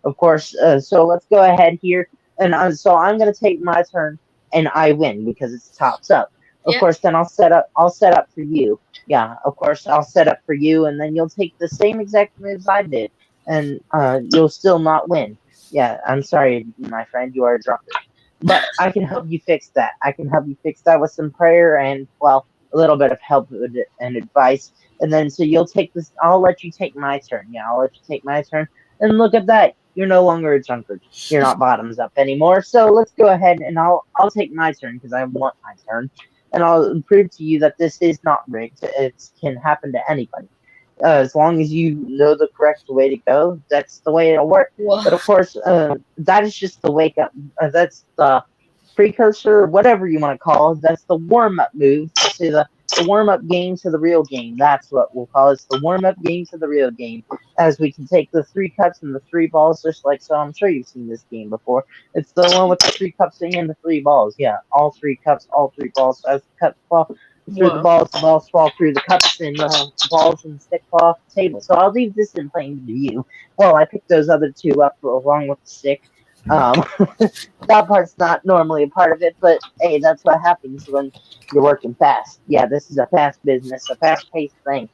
Of course, so let's go ahead here. And so I'm going to take my turn and I win because it's Tops Up. Of Yeah. course, then I'll set up for you. Yeah, of course, I'll set up for you, and then you'll take the same exact moves I did, and you'll still not win. Yeah, I'm sorry, my friend, you are a drunkard. But I can help you fix that. I can help you fix that with some prayer and, well, a little bit of help and advice. And then, so you'll take this, I'll let you take my turn. Yeah, I'll let you take my turn. And look at that. You're no longer a drunkard. You're not bottoms up anymore. So let's go ahead and I'll take my turn because I want my turn. And I'll prove to you that this is not rigged. It can happen to anybody. As long as you know the correct way to go, that's the way it'll work. Well, But of course, that is just the wake up. That's the precursor, whatever you want to call it. That's the warm up move to the warm up game to the real game. That's what we'll call it. It's the warm up game to the real game. As we can take the 3 cups and the 3 balls, just like so. I'm sure you've seen this game before. It's the one with the 3 cups and the 3 balls. Yeah, all 3 cups, all 3 balls. As the cups fall through the balls fall through the cups, and the balls and the stick fall off the table. So I'll leave this in plain view. Well, I picked those other 2 up along with the stick. That part's not normally a part of it, but hey, that's what happens when you're working fast. Yeah, this is a fast business, a fast-paced thing.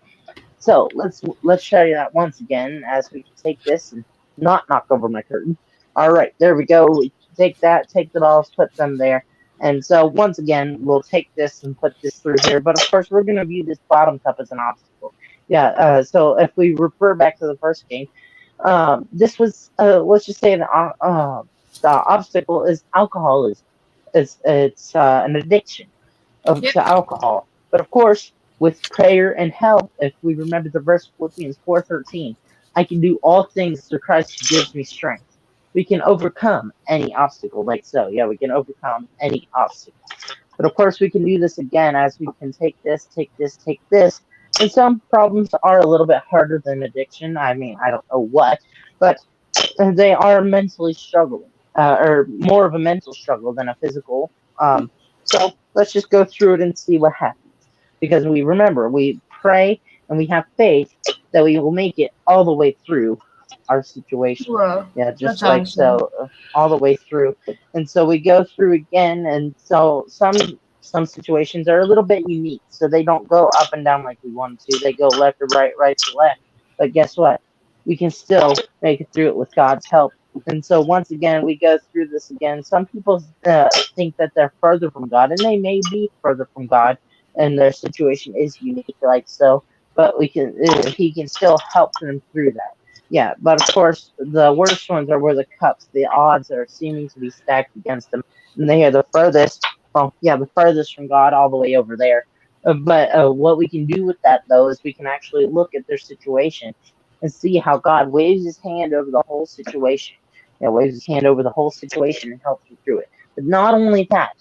So let's show you that once again as we take this and not knock over my curtain. All right, there we go. We take that, take the balls, put them there. And so once again, we'll take this and put this through here. But of course, we're going to view this bottom cup as an obstacle. Yeah, so if we refer back to the first game, this was, let's just say the obstacle is alcoholism. It's an addiction to alcohol. But of course, with prayer and help, if we remember the verse Philippians 4:13, I can do all things through Christ who gives me strength. We can overcome any obstacle, like so. Yeah, we can overcome any obstacle. But of course, we can do this again as we can take this, take this, take this. And some problems are a little bit harder than addiction. I mean, I don't know what, but they are mentally struggling, or more of a mental struggle than a physical. So let's just go through it and see what happens. Because we remember, we pray and we have faith that we will make it all the way through our situation. Whoa, Yeah, just that's like awesome. so, all the way through. And so we go through again, and so some situations are a little bit unique, so they don't go up and down like we want to. They go left to right, right to left. But guess what? We can still make it through it with God's help. And so once again, we go through this again. Some people think that they're further from God, and they may be further from God, and their situation is unique, like so. But He can still help them through that. Yeah, but of course, the worst ones are where the cups, the odds are seeming to be stacked against them, and they are the furthest. Well, yeah, the furthest from God, all the way over there. But what we can do with that, though, is we can actually look at their situation and see how God waves His hand over the whole situation. Waves His hand over the whole situation and helps them through it. But not only that,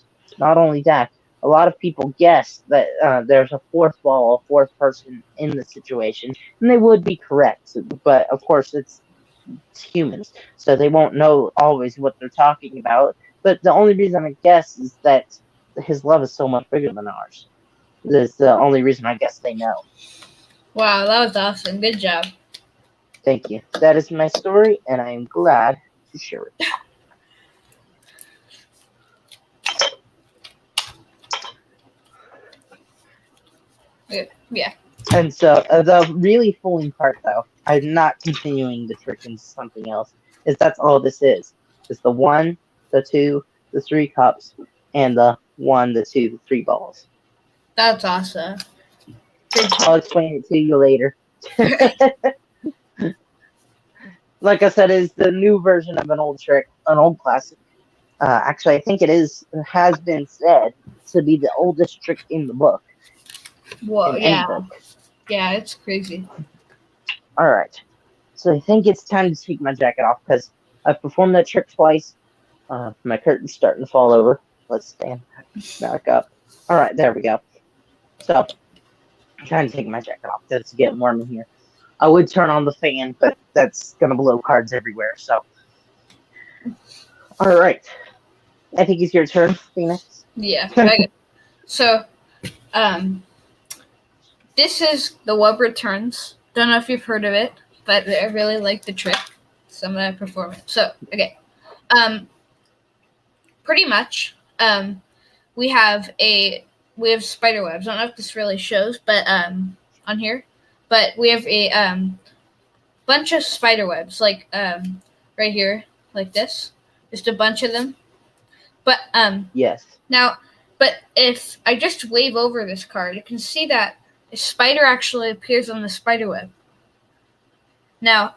a lot of people guess that there's a fourth wall, a fourth person in the situation, and they would be correct. But of course, it's humans, so they won't know always what they're talking about. But the only reason I guess is that His love is so much bigger than ours. That's the only reason I guess they know. Wow, that was awesome. Good job. Thank you. That is my story, and I am glad to share it. Yeah. And so the really fooling part, though, I'm not continuing the trick into something else, is that's all this is. It's the 1, the 2, the 3 cups, and the 1, the 2, the 3 balls. That's awesome. I'll explain it to you later. Like I said, it's the new version of an old trick, an old classic. Actually, I think has been said to be the oldest trick in the book. Whoa, In any yeah. book. Yeah, it's crazy. All right. So I think it's time to take my jacket off because I've performed that trick twice. My curtain's starting to fall over. Let's stand back up. All right, there we go. So I'm trying to take my jacket off. It's getting warm in here. I would turn on the fan, but that's gonna blow cards everywhere. So, all right. I think it's your turn, Phoenix. Yeah. So, this is the Web Returns. Don't know if you've heard of it, but I really like the trick, so I'm gonna perform it. So, okay. Pretty much, we have spider webs. I don't know if this really shows, but on here, but we have a bunch of spider webs, like right here, like this, just a bunch of them. But yes. Now, but if I just wave over this card, you can see that a spider actually appears on the spider web. Now,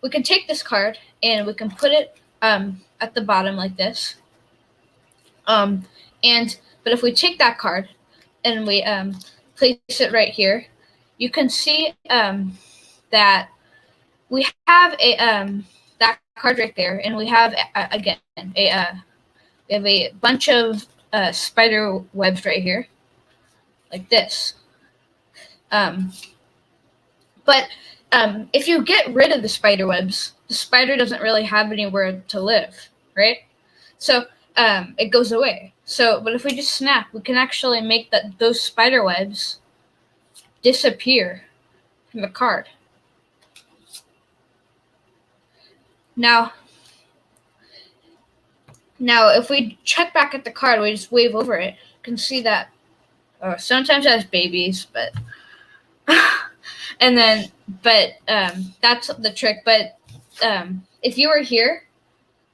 we can take this card and we can put it at the bottom like this. But if we take that card and we place it right here, you can see that we have that card right there, and we have again we have a bunch of spider webs right here, like this. But if you get rid of the spider webs, the spider doesn't really have anywhere to live, right? So it goes away. But if we just snap, we can actually make those spider webs disappear from the card. Now, if we check back at the card, we just wave over it. You can see that sometimes it has babies, but that's the trick. But if you were here,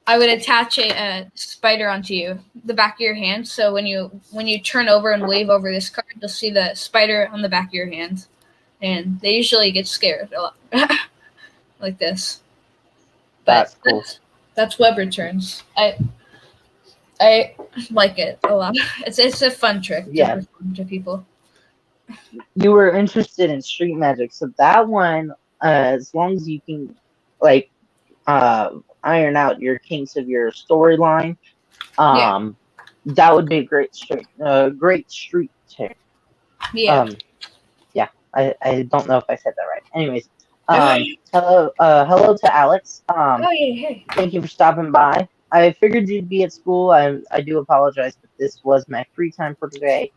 I would attach a spider onto the back of your hand. So when you turn over and wave over this card, you'll see the spider on the back of your hand, and they usually get scared a lot, like this. But That's cool. That's Web Returns. I like it a lot. It's a fun trick to perform to people. You were interested in street magic, so that one, as long as you can, iron out your kinks of your storyline, that would be a great street trick. Yeah. Yeah. I don't know if I said that right. Anyways, hello to Alex. Hey. Thank you for stopping by. I figured you'd be at school. I do apologize, but this was my free time for today.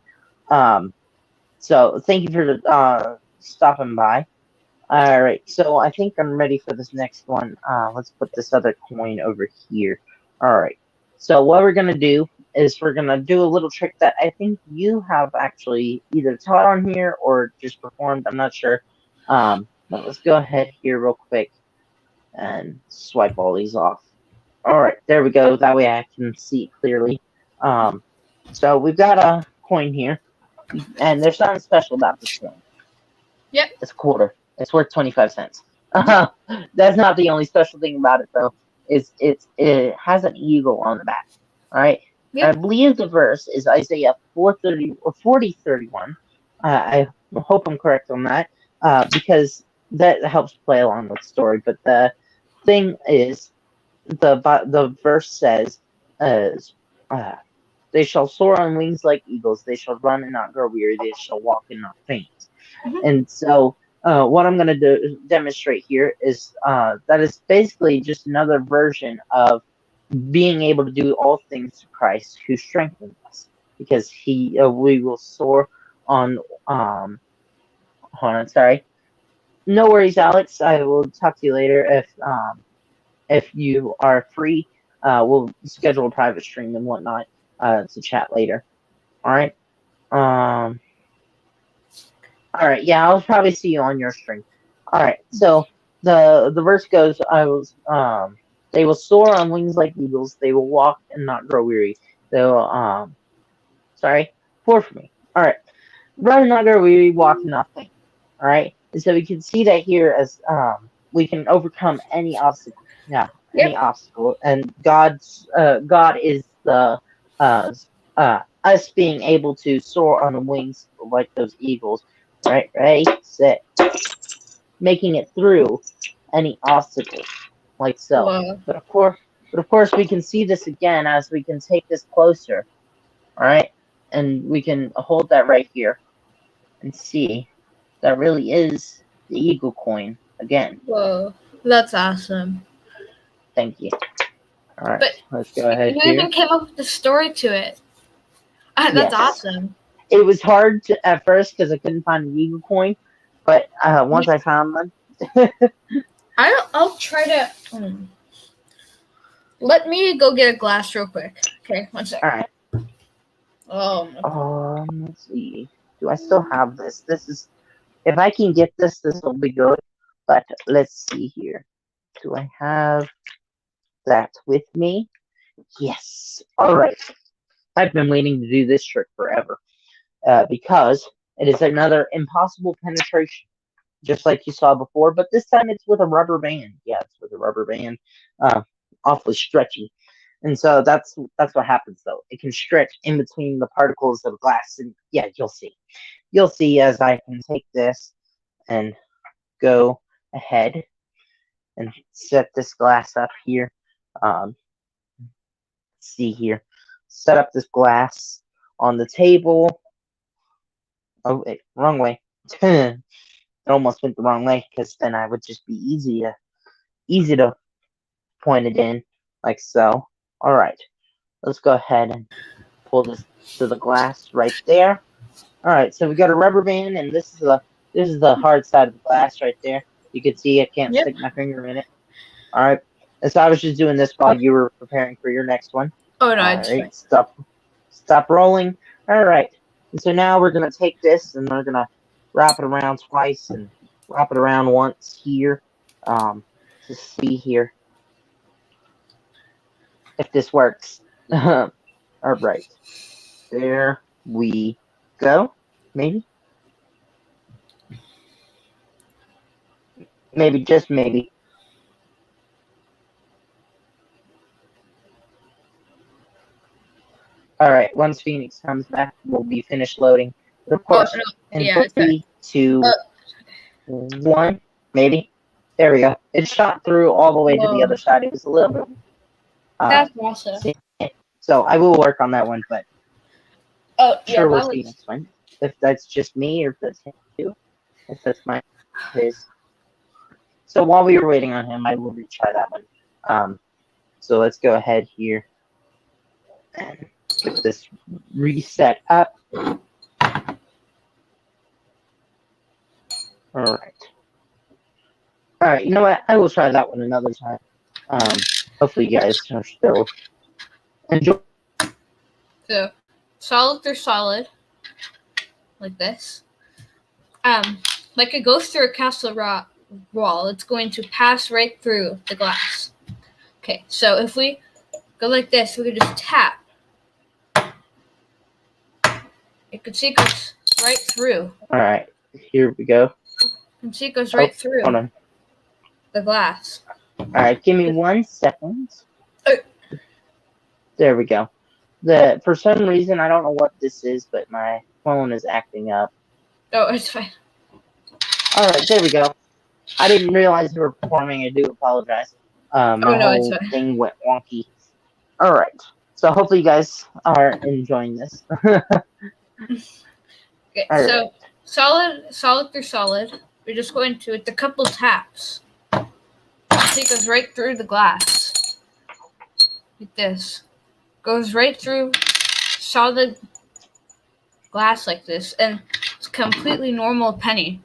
So thank you for stopping by. All right, so I think I'm ready for this next one. Let's put this other coin over here. All right, So what we're gonna do is we're gonna do a little trick that I think you have actually either taught on here or just performed. I'm not sure. But let's go ahead here real quick and swipe all these off. All right, there we go. That way I can see clearly. So we've got a coin here, and there's something special about this coin. Yep. It's a quarter. It's worth 25 cents. Mm-hmm. That's not the only special thing about it, though. It has an eagle on the back. All right. I Yep. believe the verse is Isaiah 4:30 or 40:31. I hope I'm correct on that, because that helps play along with the story. But the thing is, the verse says, uh, uh, "They shall soar on wings like eagles. They shall run and not grow weary. They shall walk and not faint." Mm-hmm. And so, what I'm going to demonstrate here is that it's basically just another version of being able to do all things to Christ who strengthens us, because we will soar on. Hold on, sorry. No worries, Alex. I will talk to you later if you are free. We'll schedule a private stream and whatnot to chat later. All right. Um. All right, yeah, I'll probably see you on your stream. All right, so the verse goes, they will soar on wings like eagles. They will walk and not grow weary. They will sorry, pour for me. All right, run and not grow weary, walk and not faint. All right, and so we can see that here as we can overcome any obstacle. Yeah, any Yep. obstacle, and God is the uh us being able to soar on the wings like those eagles. Right, ready, set, making it through any obstacle, like so. Whoa. But of course, we can see this again as we can take this closer. All right, and we can hold that right here and see that really is the eagle coin again. Whoa. That's awesome. Thank you. All right, But let's go ahead you even here. came up with the story to it. That's Yes, awesome. it was hard at first because I couldn't find the eagle coin, but once I found them, I'll try to. Let me go get a glass real quick. Okay, one all sec. right. Oh, no. Let's see. Do I still have this? This is if I can get this, this will be good. But let's see here. Do I have that with me? Yes. All right. I've been waiting to do this trick forever because it is another impossible penetration, just like you saw before. But this time it's with a rubber band. Yeah, it's with a rubber band. Uh, Awfully stretchy. And so that's what happens though. It can stretch in between the particles of glass, and yeah, you'll see. You'll see as I can take this and go ahead and set this glass up here. Um, let's see here. Set up this glass on the table. Oh, wait, wrong way. It almost went the wrong way because then I would just be easy to point it in like so. All right, let's go ahead and pull this to the glass right there. All right, so we got a rubber band, and this is the hard side of the glass right there. You can see I can't Yep. stick my finger in it. All right. And so I was just doing this while you were preparing for your next one. Oh no, All it's fine. right. Stop rolling. All right. And so now we're gonna take this and we're gonna wrap it around twice and wrap it around once here. To see here if this works. All right. There we go. Maybe. Maybe just maybe. All right. Once Phoenix comes back, we'll be finished loading. But of Oh course, no, in yeah, it's fine. three, two, Uh, one, maybe. There we go. It shot through all the way to the other whoa, side. It was a little bit. Uh, that's awesome. so I will work on that one, but Oh yeah, sure we'll that see was. next one. If that's just me or if that's him too. If that's his. So while we were waiting on him, I will retry that one. So let's go ahead here and get this reset up. All right. All right. You know what? I will try that one another time. Hopefully you guys are still enjoy. So solid through solid, like this. Like it goes through a castle wall, it's going to pass right through the glass. Okay, so if we go like this, we can just tap. You can see it goes right through. All right, here we go. You can see it goes right through Hold on. the glass. All right, give me 1 second. Uh. There we go. For some reason, I don't know what this is, but my phone is acting up. Oh, it's fine. All right, there we go. I didn't realize you were performing. I do apologize. My whole thing went wonky. All right, so hopefully you guys are enjoying this. Okay, so solid through solid. We're just going to with a couple taps. It goes right through the glass. Like this. Goes right through solid glass like this, and it's completely normal penny.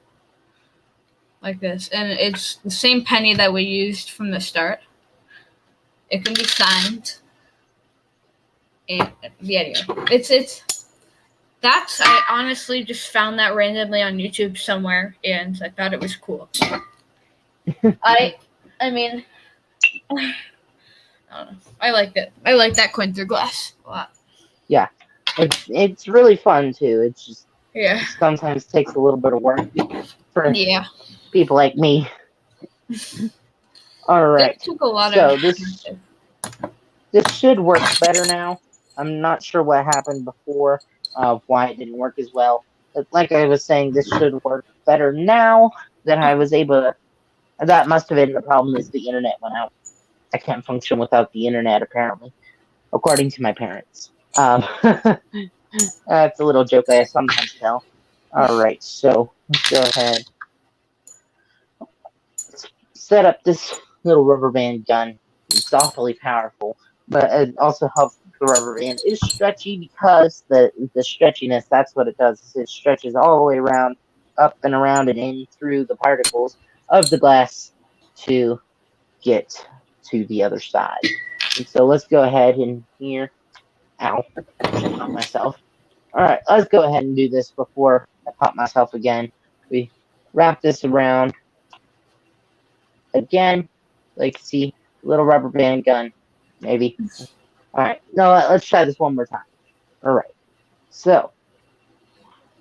Like this, and it's the same penny that we used from the start. It can be signed. And yeah, anyway, I honestly just found that randomly on YouTube somewhere, and I thought it was cool. I mean, I don't know. I liked it. I like that coin through glass a lot. Yeah, it's really fun too. It's just sometimes takes a little bit of work for people like me. All right, it took a lot so of this should work better now. I'm not sure what happened before, why it didn't work as well. But like I was saying, this should work better now that I was able to. That must have been the problem, is the internet went out. I can't function without the internet, apparently, according to my parents. That's a little joke I sometimes tell. All right, so let's go ahead. Set up this little rubber band gun. It's awfully powerful, but it also helps the rubber band is stretchy because the stretchiness, that's what it does. Is it stretches all the way around, up and around and in through the particles of the glass to get to the other side. And so let's go ahead and here. Ow. I caught myself. Alright, let's go ahead and do this before I pop myself again. We wrap this around again. Like, see, little rubber band gun, maybe. Alright, no, let's try this one more time. Alright, so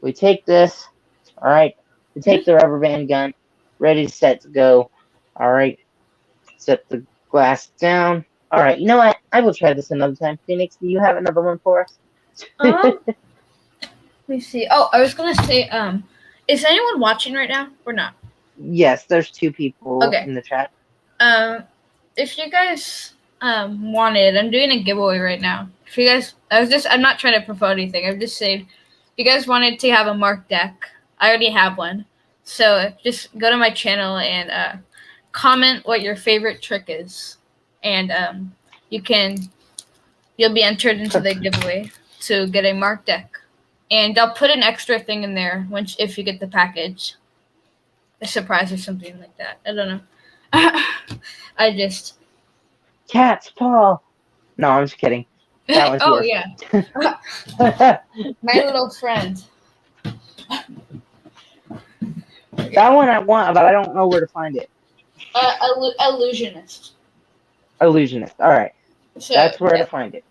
we take this. Alright, we take the rubber band gun, ready, set, to go. Alright, set the glass down. Alright, you know what? I will try this another time. Phoenix, do you have another one for us? Let me see. Oh, I was gonna say, is anyone watching right now or not? Yes, there's 2 people in the chat. If you guys wanted, I'm doing a giveaway right now. If you guys, I'm not trying to promote anything. I'm just saying, if you guys wanted to have a marked deck, I already have one. So just go to my channel and comment what your favorite trick is, and you'll be entered into the giveaway to get a marked deck. And I'll put an extra thing in there if you get the package, a surprise or something like that. I don't know. I just cat's paw. No, I'm just kidding. That was yours. Yeah. My little friend. That one I want, but I don't know where to find it. Illusionist. Illusionist. All right. So, that's where to find it.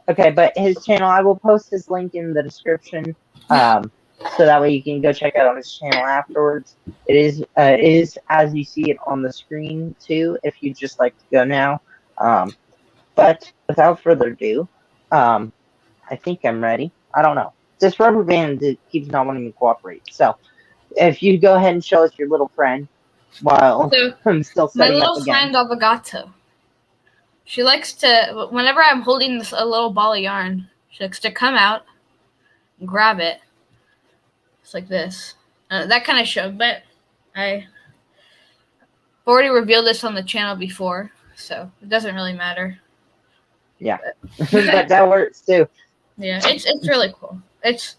Okay, but his channel, I will post his link in the description, so that way you can go check out on his channel afterwards. It is as you see it on the screen too, if you'd just like to go now. But without further ado, I think I'm ready. I don't know. This rubber band keeps not wanting to cooperate. So if you go ahead and show us your little friend while I'm still setting up again. My little friend Avagato. She likes to, whenever I'm holding a little ball of yarn, she likes to come out and grab it. It's like this. That kind of show, but I've already revealed this on the channel before, so it doesn't really matter. Yeah, but that works too. Yeah, it's really cool. It's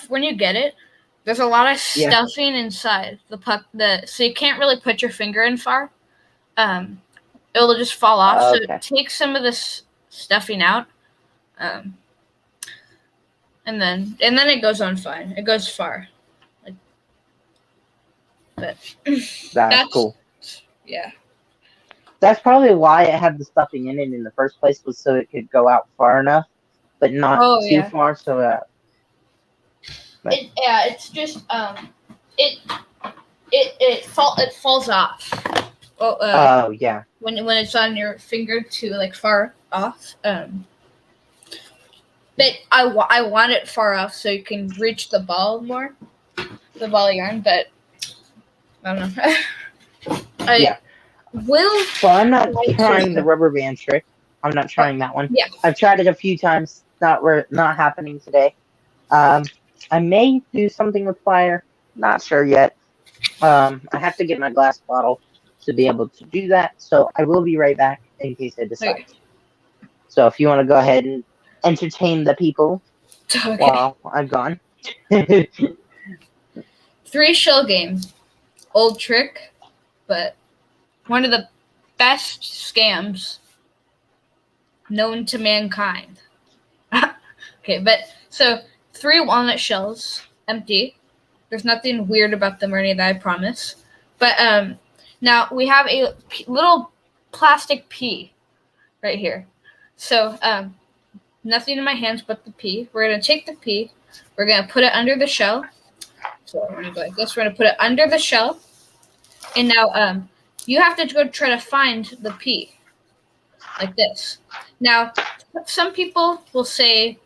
when you get it, there's a lot of stuffing inside the puck. So you can't really put your finger in far. it'll just fall off. So Okay. take some of this stuffing out, and then it goes on fine. It goes far. But That's cool. yeah. That's probably why it had the stuffing in it in the first place, was so it could go out far enough, but not Oh too yeah. far. So It's just it falls off. Well, oh yeah. when it's on your finger to like far off. But I want it far off so you can reach the ball more, the ball of yarn. But I don't know. Yeah. Will. Well, I'm not trying the rubber band trick. I'm not trying that one. Yeah. I've tried it a few times. Not happening today. I may do something with fire. Not sure yet. I have to get my glass bottle to be able to do that. So I will be right back in case I decide. Okay. So if you want to go ahead and entertain the people while I'm gone. 3 shell game. Old trick, but one of the best scams known to mankind. Okay, but so 3 walnut shells, empty. There's nothing weird about them or any of that, I promise. But now we have a little plastic pea right here. So nothing in my hands but the pea. We're gonna take the pea. We're gonna put it under the shell. So we're gonna go like this. We're gonna put it under the shell. And now you have to go try to find the pea. Like this. Now, some people will say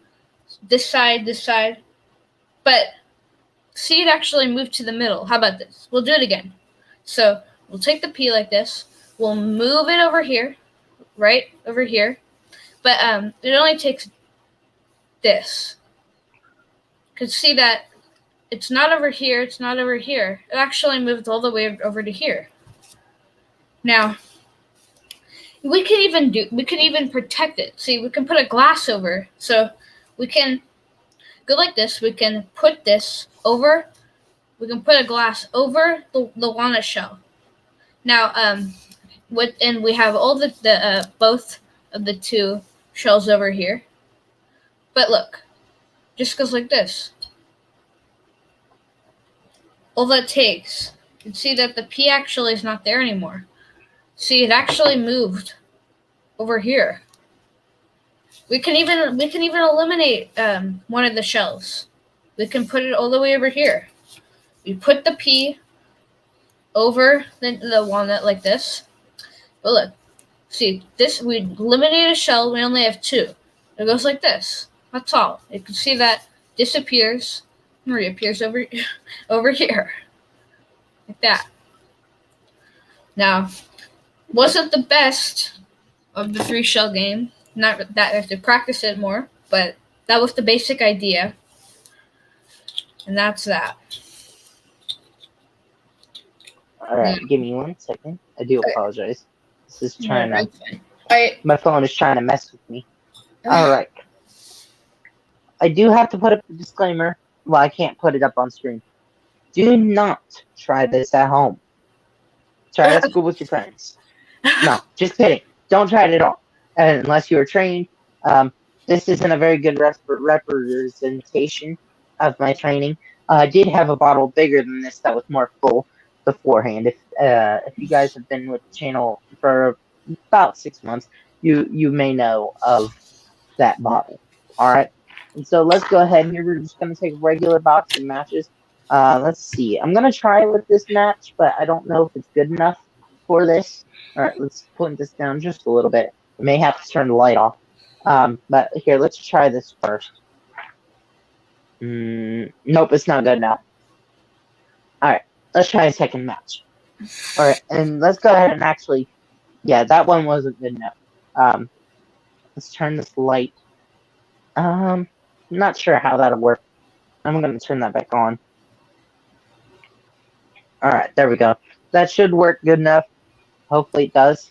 this side, but see it actually move to the middle. How about this? We'll do it again. So we'll take the pea like this. We'll move it over here, right over here. But it only takes this. Because see that it's not over here, it's not over here. It actually moved all the way over to here. Now, we can even protect it. See, we can put a glass over. So we can go like this. We can put this over. We can put a glass over the walnut shell. Now, and we have all the both of the 2 shells over here. But look, just goes like this. All that takes, you can see that the pea actually is not there anymore. See, it actually moved over here. We can even eliminate one of the shells. We can put it all the way over here. We put the pea over the walnut like this. But look, see this. We eliminate a shell. We only have 2. It goes like this. That's all. You can see that disappears and reappears over here, like that. Now, wasn't the best of the 3 shell game. Not that I have to practice it more, but that was the basic idea. And that's that. Alright, give me 1 second. I do apologize. This is trying my phone is trying to mess with me. Alright. I do have to put up the disclaimer. Well, I can't put it up on screen. Do not try this at home. Try it at school with your friends. No, just kidding. Don't try it at all. Unless you are trained. This isn't a very good representation of my training. I did have a bottle bigger than this that was more full beforehand. If you guys have been with the channel for about 6 months, you may know of that bottle. Alright. And so let's go ahead here. We're just gonna take regular boxing matches. Let's see. I'm gonna try with this match, but I don't know if it's good enough for this. Alright, let's put this down just a little bit. We may have to turn the light off. But here, let's try this first. Nope, it's not good enough. Alright, let's try a second match. Alright, and let's go ahead and actually... Yeah, that one wasn't good enough. Let's turn this light. Not sure how that'll work. I'm going to turn that back on. Alright, there we go. That should work good enough. Hopefully it does.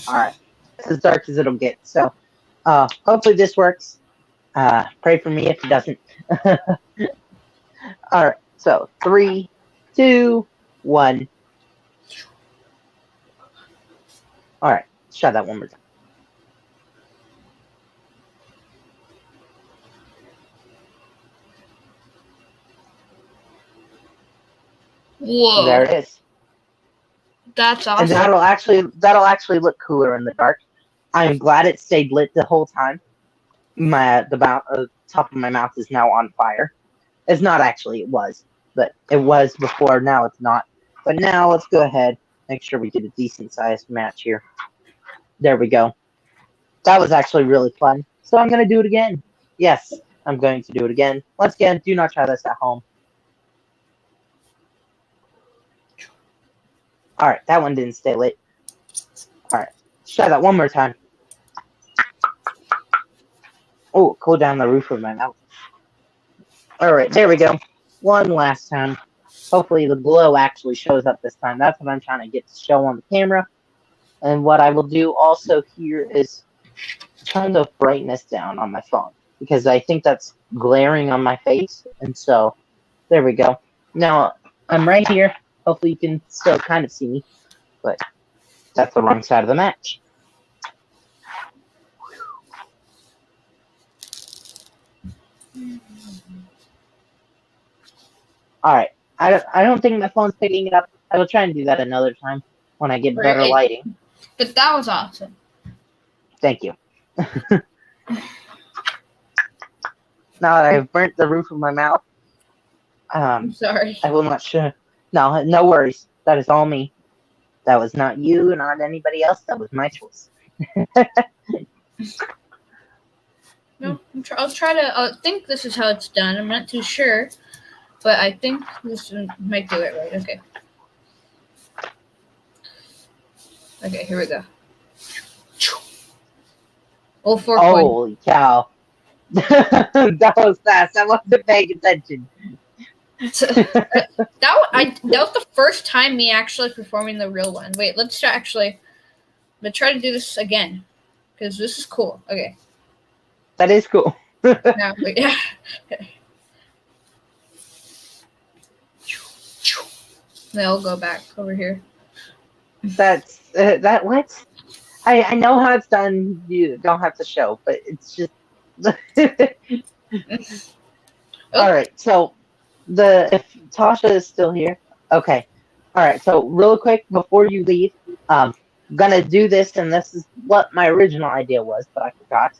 Alright. It's as dark as it'll get. So, hopefully this works. Pray for me if it doesn't. Alright, so 3, 2, 1. All right, let's try that one more time. There Whoa, it is. that's And awesome. that'll actually look cooler in the dark. I am glad it stayed lit the whole time. The top of my mouth is now on fire. It's not actually, it was, but it was before. Now it's not. But now let's go ahead, make sure we get a decent sized match here. There we go. That was actually really fun. So I'm gonna do it again. Yes, I'm going to do it again. Once again, do not try this at home. All right, that one didn't stay lit. All right, let's try that one more time. Oh, cool down the roof of my mouth. All right, there we go. One last time. Hopefully the glow actually shows up this time. That's what I'm trying to get to show on the camera. And what I will do also here is turn the brightness down on my phone because I think that's glaring on my face. And so there we go. Now I'm right here. Hopefully you can still kind of see me, but that's the wrong side of the match. All right. I don't think my phone's picking it up. I will try and do that another time when I get better Right. lighting. But that was awesome. Thank you. Now that I've burnt the roof of my mouth, I'm sorry. I will not show. No, no worries. That is all me. That was not you, not anybody else. That was my choice. No, I'll try to. I think this is how it's done. I'm not too sure, but I think this might do it right. Okay. Okay, here we go. Oh, 4 coins. Holy cow. That was fast. I wasn't paying attention. That was the first time me actually performing the real one. Wait, let's try try to do this again because this is cool. Okay. That is cool. Now, wait, yeah. Then I'll go back over here. That's that. What? I know how it's done. You don't have to show, but it's just. All right. So if Tasha is still here, okay. All right. So real quick before you leave, I'm gonna do this, and this is what my original idea was, but I forgot.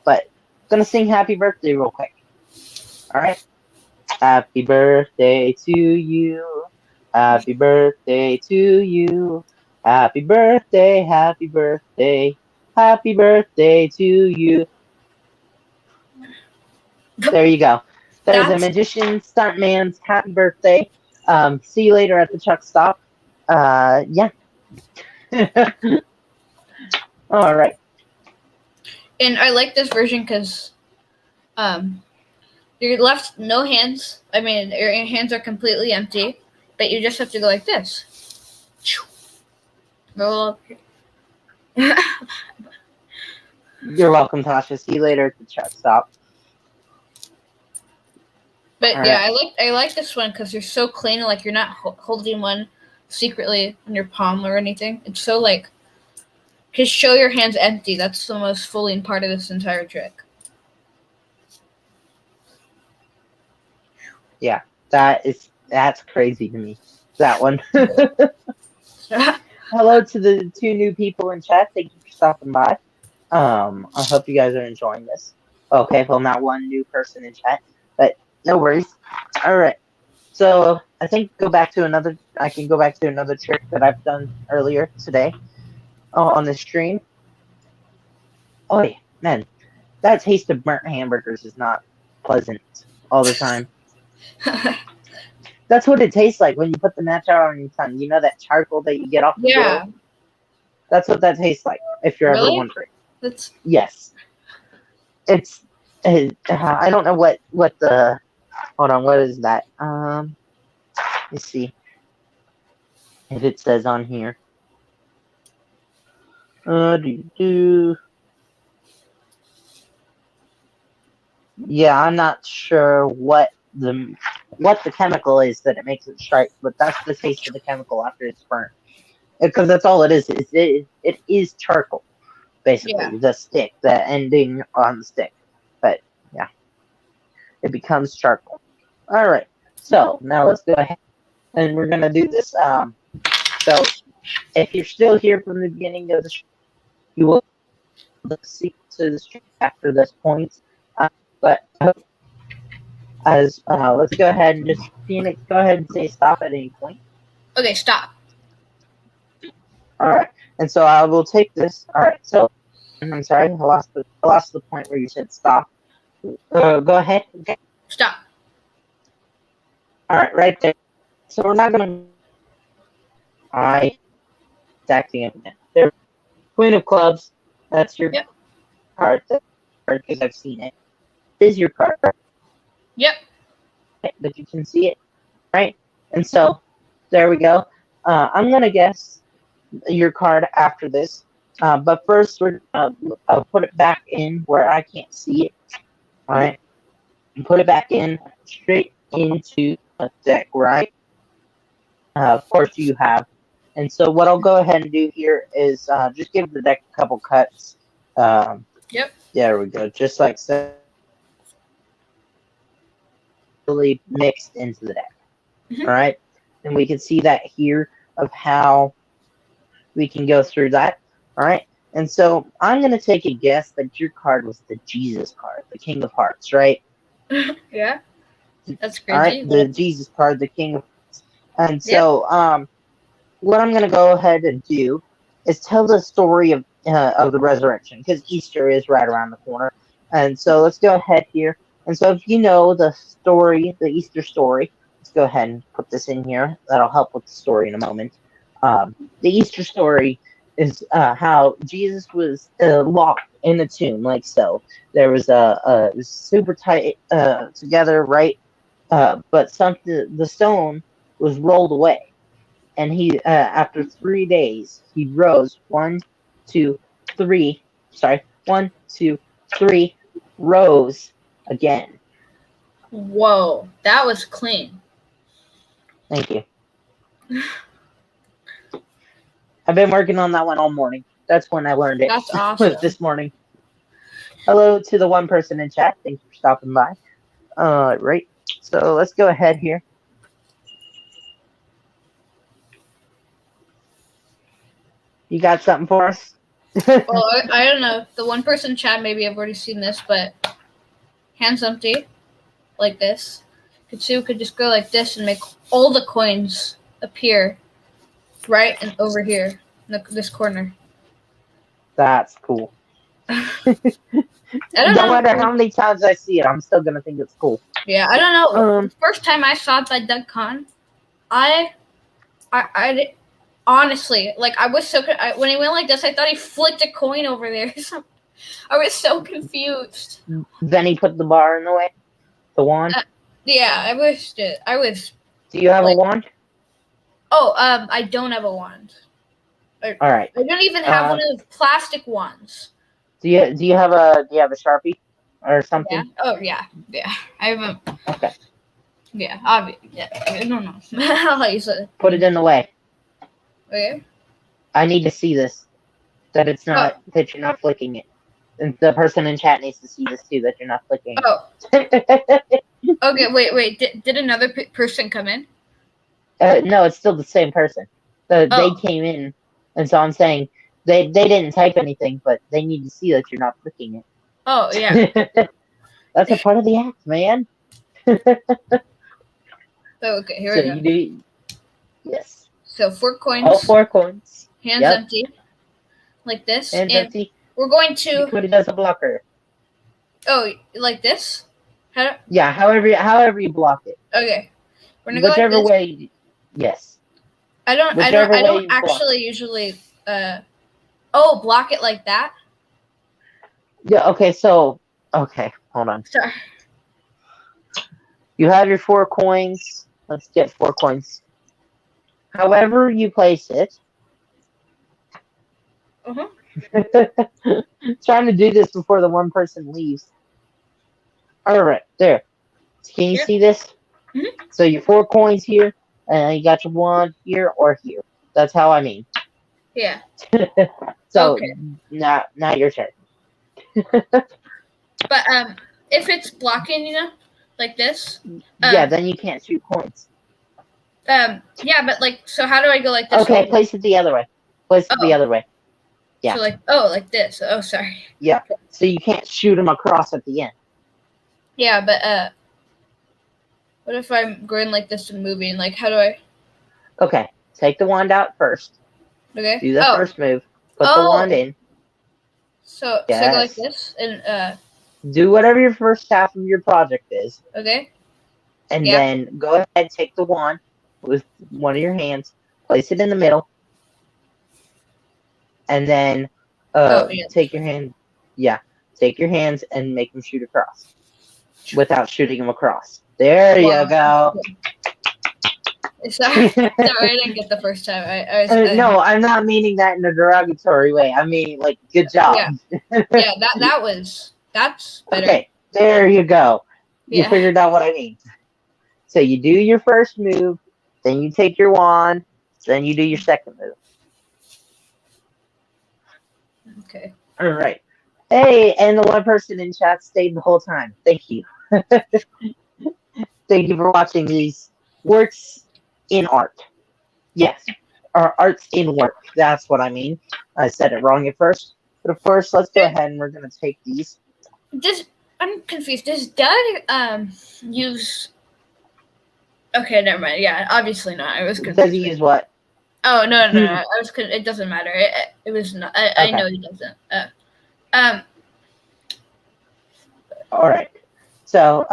But gonna sing Happy Birthday real quick. All right. Happy birthday to you. Happy birthday to you. Happy birthday, happy birthday. Happy birthday to you. There you go. There's a magician stuntman's happy birthday. See you later at the truck stop. Yeah. All right. And I like this version because you're left no hands. I mean, your hands are completely empty, but you just have to go like this. Roll up. You're welcome, Tasha. See you later at the truck stop. But All yeah, right. I like this one because you're so clean. Like you're not holding one secretly in your palm or anything. It's so like, just show your hands empty. That's the most fooling part of this entire trick. Yeah, that's crazy to me. That one. Hello to the 2 new people in chat. Thank you for stopping by. I hope you guys are enjoying this. Okay, well, not 1 new person in chat, but no worries. All right. So I think I can go back to another trick that I've done earlier today on the stream. Oh yeah, man, that taste of burnt hamburgers is not pleasant all the time. That's what it tastes like when you put the match out on your tongue. You know that charcoal that you get off the grill? That's what that tastes like, if you're ever wondering. Yes. It's I don't know what the hold on, what is that? Let's see if it says on here. Yeah, I'm not sure what the chemical is that it makes it strike, but that's the taste of the chemical after it's burnt. because that's all it is. It is charcoal, Yeah. basically the stick, the ending on the stick. But yeah, it becomes charcoal. All right. So now let's go ahead and we're gonna do this. So if you're still here from the beginning of the show, you will see to the stream after this point. But as let's go ahead and just Phoenix, go ahead and say stop at any point. Okay, stop. All right, and so I will take this. All right, so I'm sorry, I lost the point where you said stop. Go ahead. Okay. Stop. All right there. So we're not gonna. I stacking it. There, Queen of Clubs. That's your Yep. card. Because I've seen it. This is your card. Yep. That you can see it, right? And so there we go. I'm gonna guess your card after this, but first we're gonna put it back in where I can't see it. All right, and put it back in straight into the deck, right? Of course you have. And so what I'll go ahead and do here is just give the deck a couple cuts. Yep. There we go, just like so. Really mixed into the deck. Mhm. All right, and we can see that here of how we can go through that. All right, and so I'm gonna take a guess that your card was the Jesus card, the King of Hearts, right? Yeah. That's crazy. All right, the Jesus card, the King of Hearts. And Yep. so what I'm gonna go ahead and do is tell the story of the resurrection, because Easter is right around the corner. And so let's go ahead here. And so if you know the story, the Easter story, let's go ahead and put this in here. That'll help with the story in a moment. The Easter story is how Jesus was locked in a tomb, like so. There was a super tight together, right? But something, the stone was rolled away, and he after 3 days he rose. 1, 2, 3. Sorry, 1, 2, 3. Rose again. Whoa, that was clean. Thank you. I've been working on that one all morning. That's when I learned it. That's awesome. Was this morning. Hello to the one person in chat. Thanks for stopping by. Right. So let's go ahead here. You got something for us? Well, I don't know. The one person chat maybe I've already seen this, but hands empty, like this. Katsu could just go like this and make all the coins appear right and over here in this corner. That's cool. I don't No know. matter how many times I see it, I'm still gonna think it's cool. Yeah, I don't know. The first time I saw it by Doug Kahn, I honestly, like, I was so when he went like this, I thought he flicked a coin over there. I was so confused. Then he put the bar in the way. The wand. Yeah, I was. Do you have a wand? Oh, I don't have a wand. All right. I don't even have one of those plastic wands. Do you have a Sharpie or something? Yeah. Oh yeah. I have a. Okay. Yeah. Obviously. Yeah. I don't know. How you said it. Put it in the way. Okay. I need to see this. That it's not that you're not flicking it. And the person in chat needs to see this too. That you're not flicking. Oh. Okay. Wait. Did another person come in? No, it's still the same person. They came in, and so I'm saying they didn't type anything, but they need to see that you're not flicking it. Oh yeah. That's a part of the act, man. Okay, here we go. You do, yes. So 4 coins. All 4 coins. Hands empty. Like this. Hands empty. We're going to you put it as a blocker. Oh, like this? Yeah, however you block it. Okay. We're gonna Whichever go like this. way. Yes. I don't actually usually block it like that. Yeah, okay, hold on. Sorry. You have your 4 coins. Let's get 4 coins. However you place it. Trying to do this before the one person leaves. Alright, there. Can you see this? Mm-hmm. So your 4 coins here, and you got your wand here or here. That's how I mean. Yeah. So Okay. now your turn. But if it's blocking, like this, Yeah, then you can't shoot coins. yeah, but like, so how do I go like this Okay, over? place it the other way. Place it the Oh, other way. so Yeah, like this. Oh, sorry. yeah. So you can't shoot them across at the end. Yeah, but what if I'm going like this and moving? Like, how do I? Okay, take the wand out first. Okay. Do the Oh, first move. Put the wand oh. in. So I go like Yes. this and Do whatever your first half of your project is. okay. And Yeah. then go ahead, take the wand with one of your hands, place it in the middle, and then Oh yeah. take your hand. Yeah, take your hands and make them shoot across without shooting them across. There you Wow. go. Sorry, I didn't get the first time. I was No, I'm not meaning that in a derogatory way. I mean, like, good job. yeah. That's better. Okay, there you go. You Yeah. figured out what I mean. So you do your first move, then you take your wand, then you do your second move. Okay. All right. Hey, and the one person in chat stayed the whole time. Thank you. Thank you for watching these works in art. Yes, or arts in work. That's what I mean. I said it wrong at first. But first, let's go ahead and we're going to take these. I'm confused. Does Doug use? Okay, never mind. Yeah, obviously not. I was confused. Does he use what? Oh no! I was. It doesn't matter. It was not. I know he doesn't. All right. So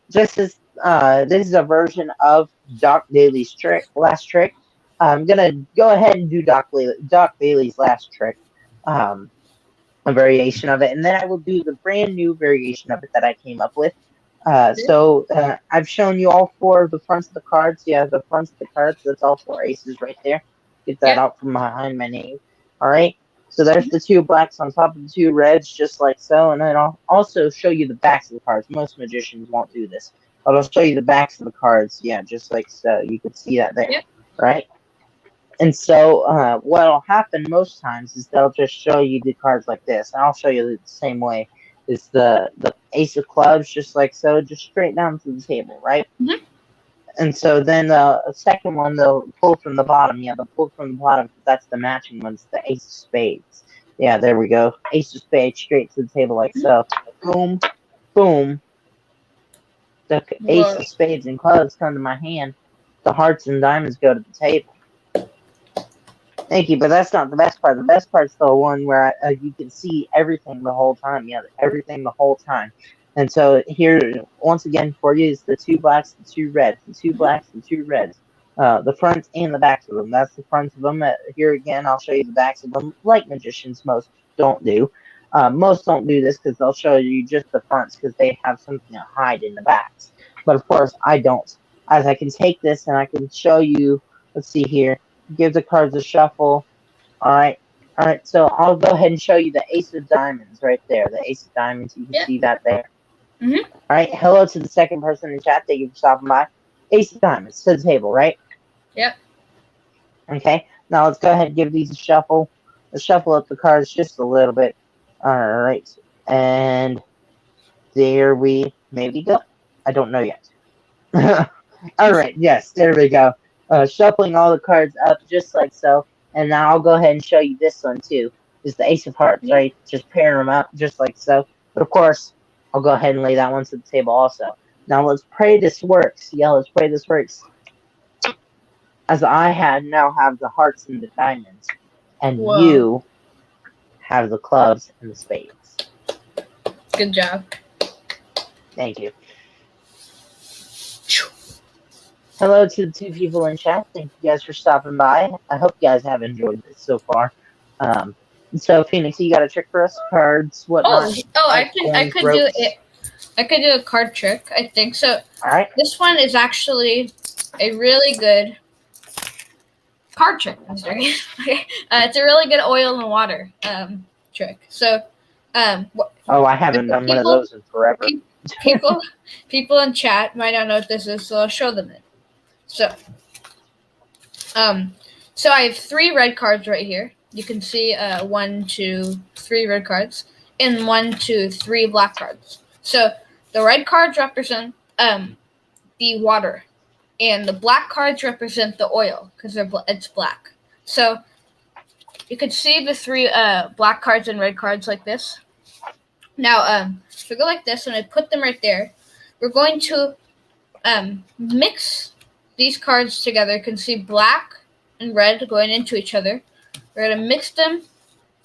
this is a version of Doc Bailey's last trick. I'm gonna go ahead and do Doc Bailey's last trick, a variation of it, and then I will do the brand new variation of it that I came up with. So I've shown you all four of the fronts of the cards. Yeah, the fronts of the cards. That's all four aces right there. Get that out from behind my name. All right. So there's the two blacks on top of the two reds, just like so. And then I'll also show you the backs of the cards. Most magicians won't do this, but I'll show you the backs of the cards. Yeah, just like so. You can see that there, right? And so what'll happen most times is they'll just show you the cards like this. And I'll show you the same way. It's the ace of clubs, just like so, just straight down to the table, right? Mm-hmm. And so then the second one, they'll pull from the bottom. Yeah, they'll pull from the bottom because that's the matching one. It's the ace of spades. Yeah, there we go. Ace of spades straight to the table like so. Boom, boom. The ace of spades and clubs come to my hand. The hearts and diamonds go to the table. Thank you, but that's not the best part. The best part's the one where you can see everything the whole time. Yeah, everything the whole time. And so here, once again, for you is the two blacks, the two reds, the two blacks, the two reds. The fronts and the backs of them. That's the fronts of them. Here again, I'll show you the backs of them, like magicians most don't do. Most don't do this because they'll show you just the fronts because they have something to hide in the backs. But of course, I don't. As I can take this and I can show you, let's see here, give the cards a shuffle. All right. So I'll go ahead and show you the ace of diamonds right there. The ace of diamonds. You can see that there. Mm-hmm. All right. Hello to the second person in chat. Thank you for stopping by. Ace of diamonds to the table, right? Yep. Okay. Now let's go ahead and give these a shuffle. Let's shuffle up the cards just a little bit. All right. And there we maybe go. I don't know yet. All right. Yes. There we go. Shuffling all the cards up just like so. And now I'll go ahead and show you this one too. Is the ace of hearts, right? Just pairing them up just like so. But of course, I'll go ahead and lay that one to the table also. Now let's pray this works. Yeah, let's pray this works. As I now have the hearts and the diamonds. And you have the clubs and the spades. Good job. Thank you. Hello to the two people in chat. Thank you guys for stopping by. I hope you guys have enjoyed this so far. So Phoenix, you got a trick for us? Cards, whatnot? I could do it. I could do a card trick. I think so. All right. This one is actually a really good card trick. I'm sorry. It's a really good oil and water trick. So, I haven't done one of those in forever. People in chat might not know what this is, so I'll show them it. So So I have 3 red cards right here. You can see 1, 2, 3 red cards, and 1, 2, 3 black cards. So the red cards represent the water, and the black cards represent the oil because it's black. So you can see the 3 black cards and red cards like this. Now, if we go like this and I put them right there, we're going to mix these cards together. You can see black and red going into each other. We're going to mix them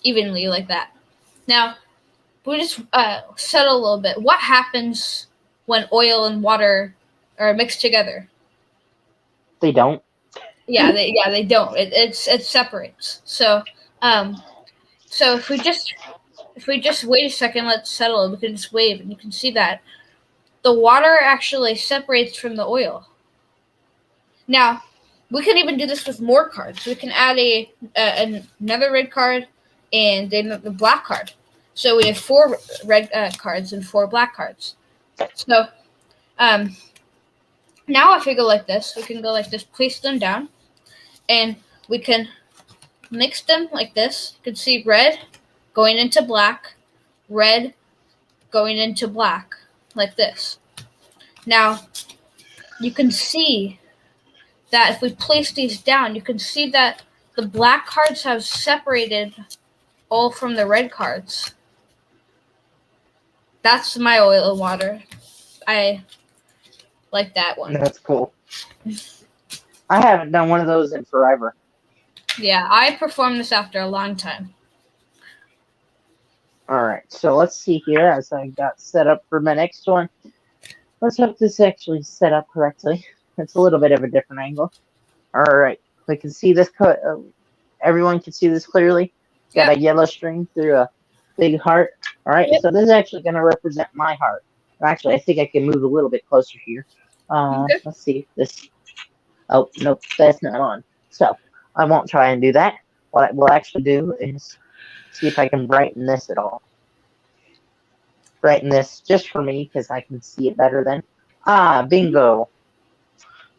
evenly like that. Now, we just settle a little bit. What happens when oil and water are mixed together? They don't. Yeah, they don't. It separates. So if we just wait a second, let's settle. We can just wave, and you can see that the water actually separates from the oil. Now, we can even do this with more cards. We can add another red card and the black card. So we have 4 red cards and 4 black cards. So now if we go like this, we can go like this, place them down, and we can mix them like this. You can see red going into black, red going into black, like this. Now, you can see that if we place these down, you can see that the black cards have separated all from the red cards. That's my oil and water. I like that one. That's cool. I haven't done one of those in forever. Yeah, I performed this after a long time. Alright, so let's see here as I got set up for my next one. Let's hope this actually set up correctly. It's a little bit of a different angle. Alright, we can see this. Everyone can see this clearly. Got a yellow string through a big heart. Alright, so this is actually going to represent my heart. Actually, I think I can move a little bit closer here. Let's see this. Oh, nope, that's not on. So, I won't try and do that. What I will actually do is see if I can brighten this at all. Brighten this just for me, because I can see it better then. Bingo.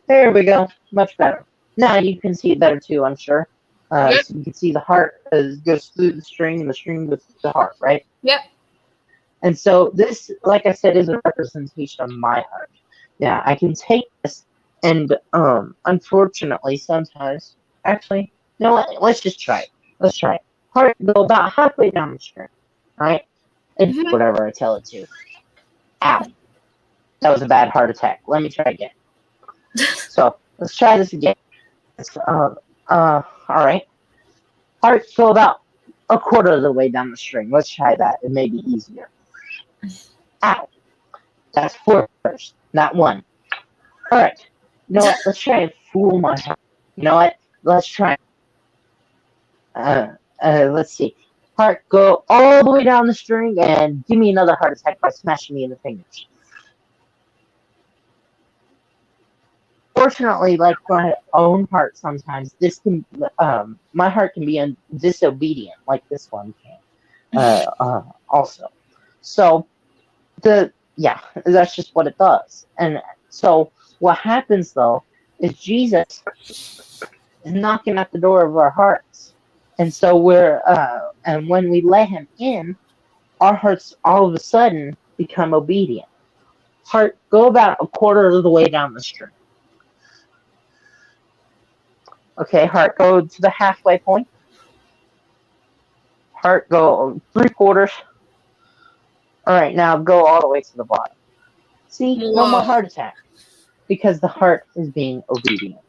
There we go. Much better. Now you can see it better too, I'm sure. So you can see the heart goes through the string, and the string goes through the heart, right? Yep. And so this, like I said, is a representation of my heart. Yeah, I can take this, and unfortunately, sometimes, actually, you know what? Let's just try it. Let's try it. Heart go about halfway down the string, right? And whatever I tell it to. Ow. That was a bad heart attack. Let me try again. So, let's try this again. Alright. Heart go about a quarter of the way down the string. Let's try that. It may be easier. Ow. That's 4 first, not 1. Alright. You know what? Let's try and fool my heart. You know what? Let's try. Let's see. Heart, go all the way down the string and give me another heart attack by smashing me in the fingers. Fortunately, like my own heart sometimes, this can, my heart can be disobedient, like this one can, also. So, that's just what it does. And so, what happens, though, is Jesus is knocking at the door of our hearts. And so and when we let him in, our hearts all of a sudden become obedient. Heart, go about a quarter of the way down the string. Okay, heart, go to the halfway point. Heart, go 3/4. Alright, now go all the way to the bottom. See? No more heart attack. Because the heart is being obedient.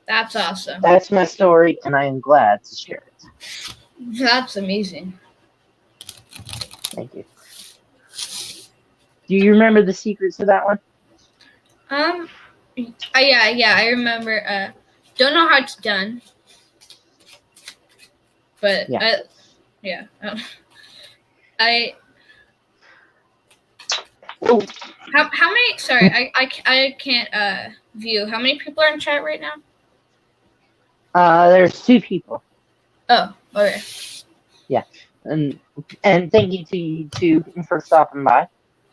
That's awesome. That's my story, and I am glad to share it. That's amazing. Thank you. Do you remember the secrets to that one? Yeah, I remember. Don't know how it's done, but yeah. How many? Sorry, I can't view. How many people are in chat right now? There's 2 people. Oh, okay. Yeah, and thank you to you 2 for stopping by.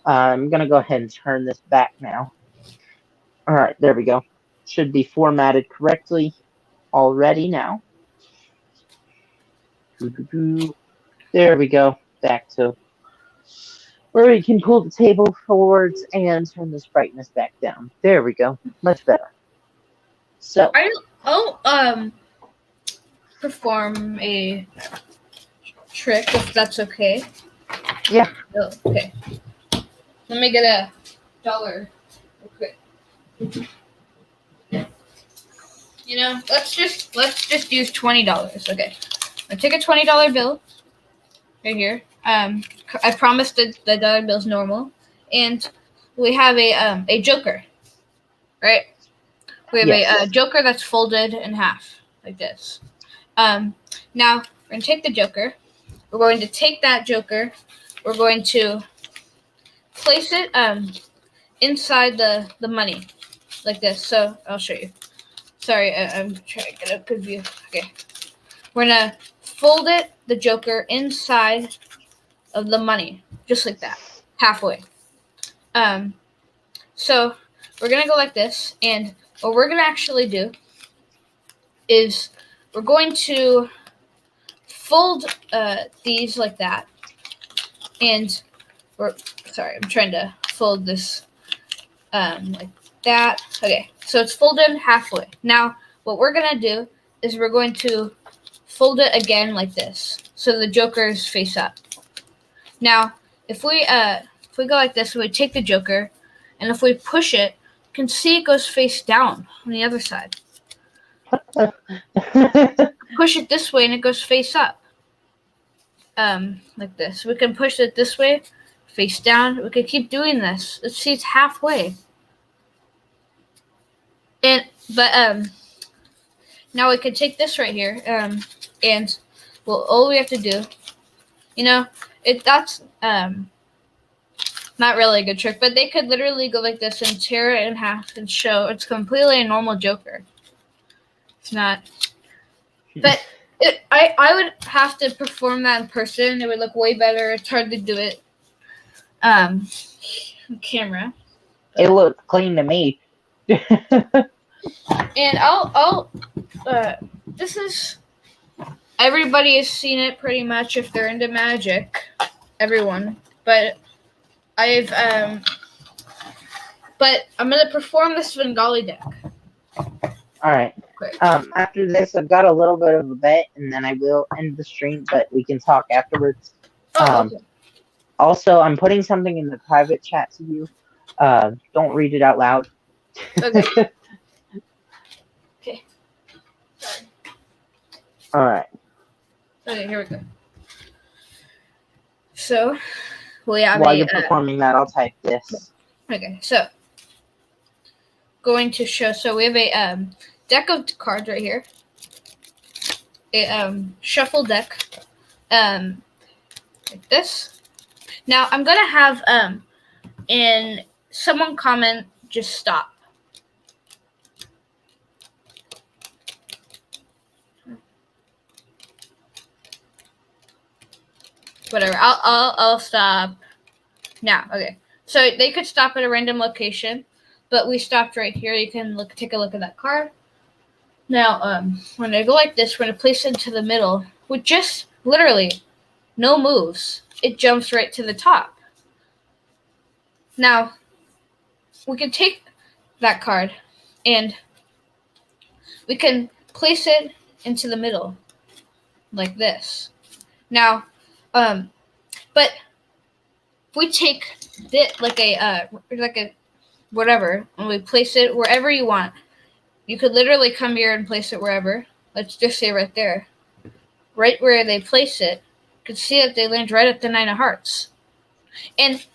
I'm gonna go ahead and turn this back now. All right, there we go. Should be formatted correctly. all ready now. There we go. Back to where we can pull the table forwards and turn this brightness back down. There we go. Much better. So, I'll perform a trick if that's okay. yeah. Oh, okay. Let me get a dollar real quick. Let's just use $20. Okay. I take a $20 bill right here. I promised the dollar bill's normal, and we have a joker, right? We have Yes. a joker that's folded in half like this. Now we're gonna take the joker. We're going to take that joker. We're going to place it inside the money like this. So I'll show you. Sorry, I'm trying to get a good view. Okay. We're going to fold the joker inside of the money, just like that, halfway. So we're going to go like this, and what we're going to actually do is we're going to fold these like that, and sorry, I'm trying to fold this like that. Okay, so it's folded halfway. Now, what we're going to do is we're going to fold it again like this, so the joker's face up. Now, if we go like this, we take the joker, and if we push it, you can see it goes face down on the other side. Push it this way, and it goes face up. Like this. We can push it this way, face down. We can keep doing this. Let's see, it's halfway. But now we can take this right here, and well, all we have to do, that's not really a good trick, but they could literally go like this and tear it in half and show it's completely a normal joker. It's not, but I would have to perform that in person. It would look way better. It's hard to do it on camera. It looked clean to me. And I'll this is, everybody has seen it pretty much if they're into magic, everyone. But I'm gonna perform this Svengali deck. All right. After this, I've got a little bit of a bet, and then I will end the stream, but we can talk afterwards. Okay. Also, I'm putting something in the private chat to you. Don't read it out loud. Okay. Okay. Sorry. All right. Okay, here we go. So, we have while you're performing that, I'll type this. Okay, so going to show. So we have a deck of cards right here. A shuffle deck, like this. Now I'm gonna have and someone comment, just stop. Whatever. I'll stop now. Okay. So they could stop at a random location, but we stopped right here. You can take a look at that card. Now, when I go like this, we're gonna place it into the middle with just literally no moves. It jumps right to the top. Now, we can take that card and we can place it into the middle like this. Now, but if we take it like a whatever, and we place it wherever you want, you could literally come here and place it wherever. Let's just say right there, right where they place it. You can see that they land right at the 9 of hearts. And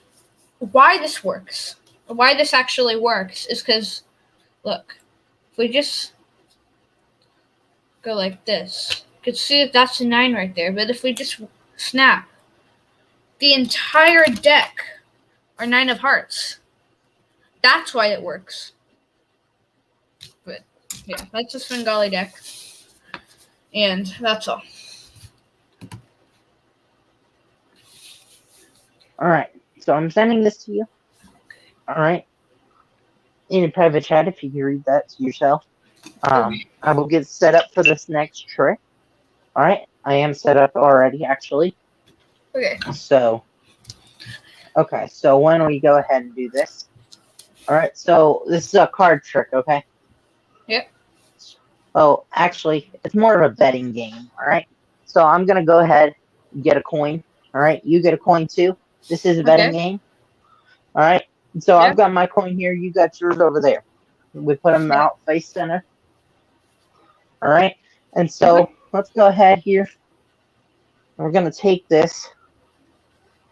why this works, why this actually works, is because, look, if we just go like this, you can see that that's a 9 right there. But if we just snap, the entire deck are 9 of hearts. That's why it works. But yeah, that's a Svengali deck. And that's all. Alright, so I'm sending this to you. Alright. In a private chat, if you can read that to yourself. I will get set up for this next trick. All right, I am set up already, actually. Okay. So, okay, so why don't we go ahead and do this? All right, so this is a card trick, okay? Yep. Oh, actually, it's more of a betting game, all right? So I'm going to go ahead and get a coin, all right? You get a coin too. This is a betting Okay. game, all right? So Yeah. I've got my coin here. You got yours over there. We put them Yeah. out face center, all right? And so let's go ahead here. We're going to take this,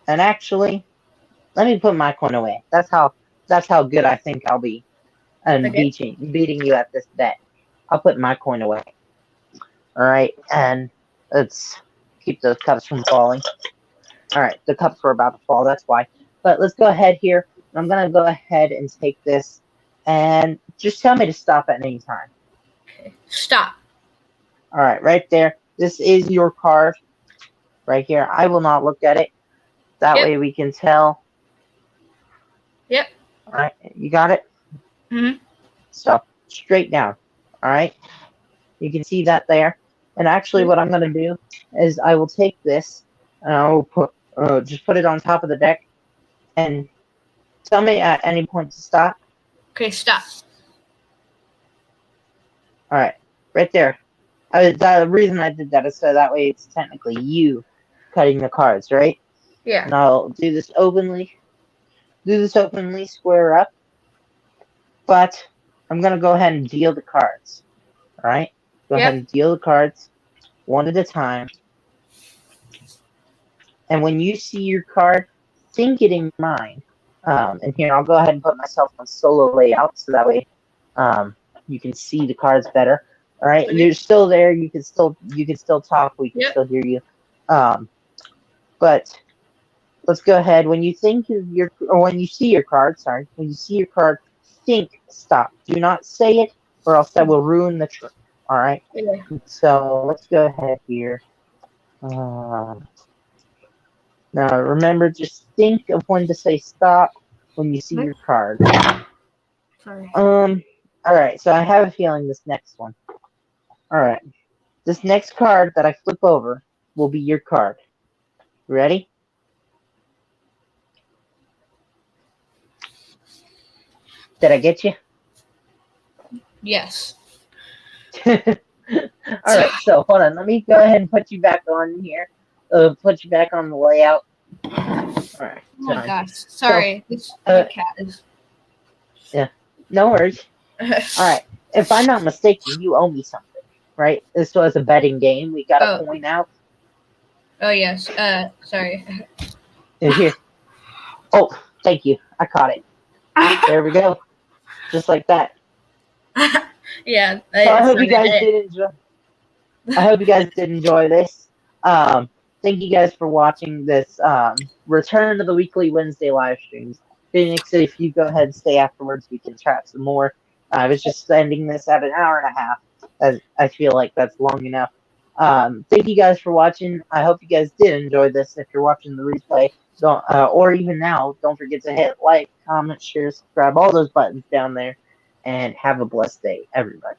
and actually, let me put my coin away. That's how good I think I'll be and Okay. beating you at this bet. I'll put my coin away. All right, and let's keep those cups from falling. All right, the cups were about to fall. That's why. But let's go ahead here. I'm gonna go ahead and take this, and just tell me to stop at any time. Okay. Stop. All right, right there. This is your card right here. I will not look at it. That Yep. way we can tell. Yep. All right, you got it. Mhm. So straight down. All right, you can see that there. And actually, what I'm gonna do is I will take this and I will just put it on top of the deck and tell me at any point to stop. Okay. Stop. All right, right there. The reason I did that is so that way it's technically you cutting the cards, right? Yeah. And I'll do this openly. Square up. But I'm gonna go ahead and deal the cards. All right, go ahead Yep. and deal the cards one at a time. And when you see your card, think it in mind. And here, I'll go ahead and put myself on solo layout so that way you can see the cards better. All right, Okay. you're still there. You can still talk. We can Yep. still hear you. But let's go ahead. When you think when you see your card, when you see your card, think stop. Do not say it, or else that will ruin the trick. All right. Okay. So let's go ahead here. Um, Now, remember, just think of when to say stop when you see your card. Sorry. All right, so I have a feeling this next one. All right, this next card that I flip over will be your card. Ready? Did I get you? Yes. All right, so hold on. Let me go ahead and put you back on here. Put you back on the layout. All right. Oh my Done. gosh. Sorry. This cat is. Yeah. No worries. All right. If I'm not mistaken, you owe me something, right? This was a betting game. We got a coin out. Oh yes. Sorry. Here. Oh, thank you. I caught it. There we go. Just like that. Yeah. So I hope you guys did enjoy. I hope you guys did enjoy this. Thank you guys for watching this return to the weekly Wednesday live streams. Phoenix, if you go ahead and stay afterwards, we can chat some more. I was just ending this at an hour and a half, as I feel like that's long enough. Thank you guys for watching. I hope you guys did enjoy this. If you're watching the replay, don't or even now, don't forget to hit like, comment, share, subscribe, all those buttons down there, and have a blessed day, everybody.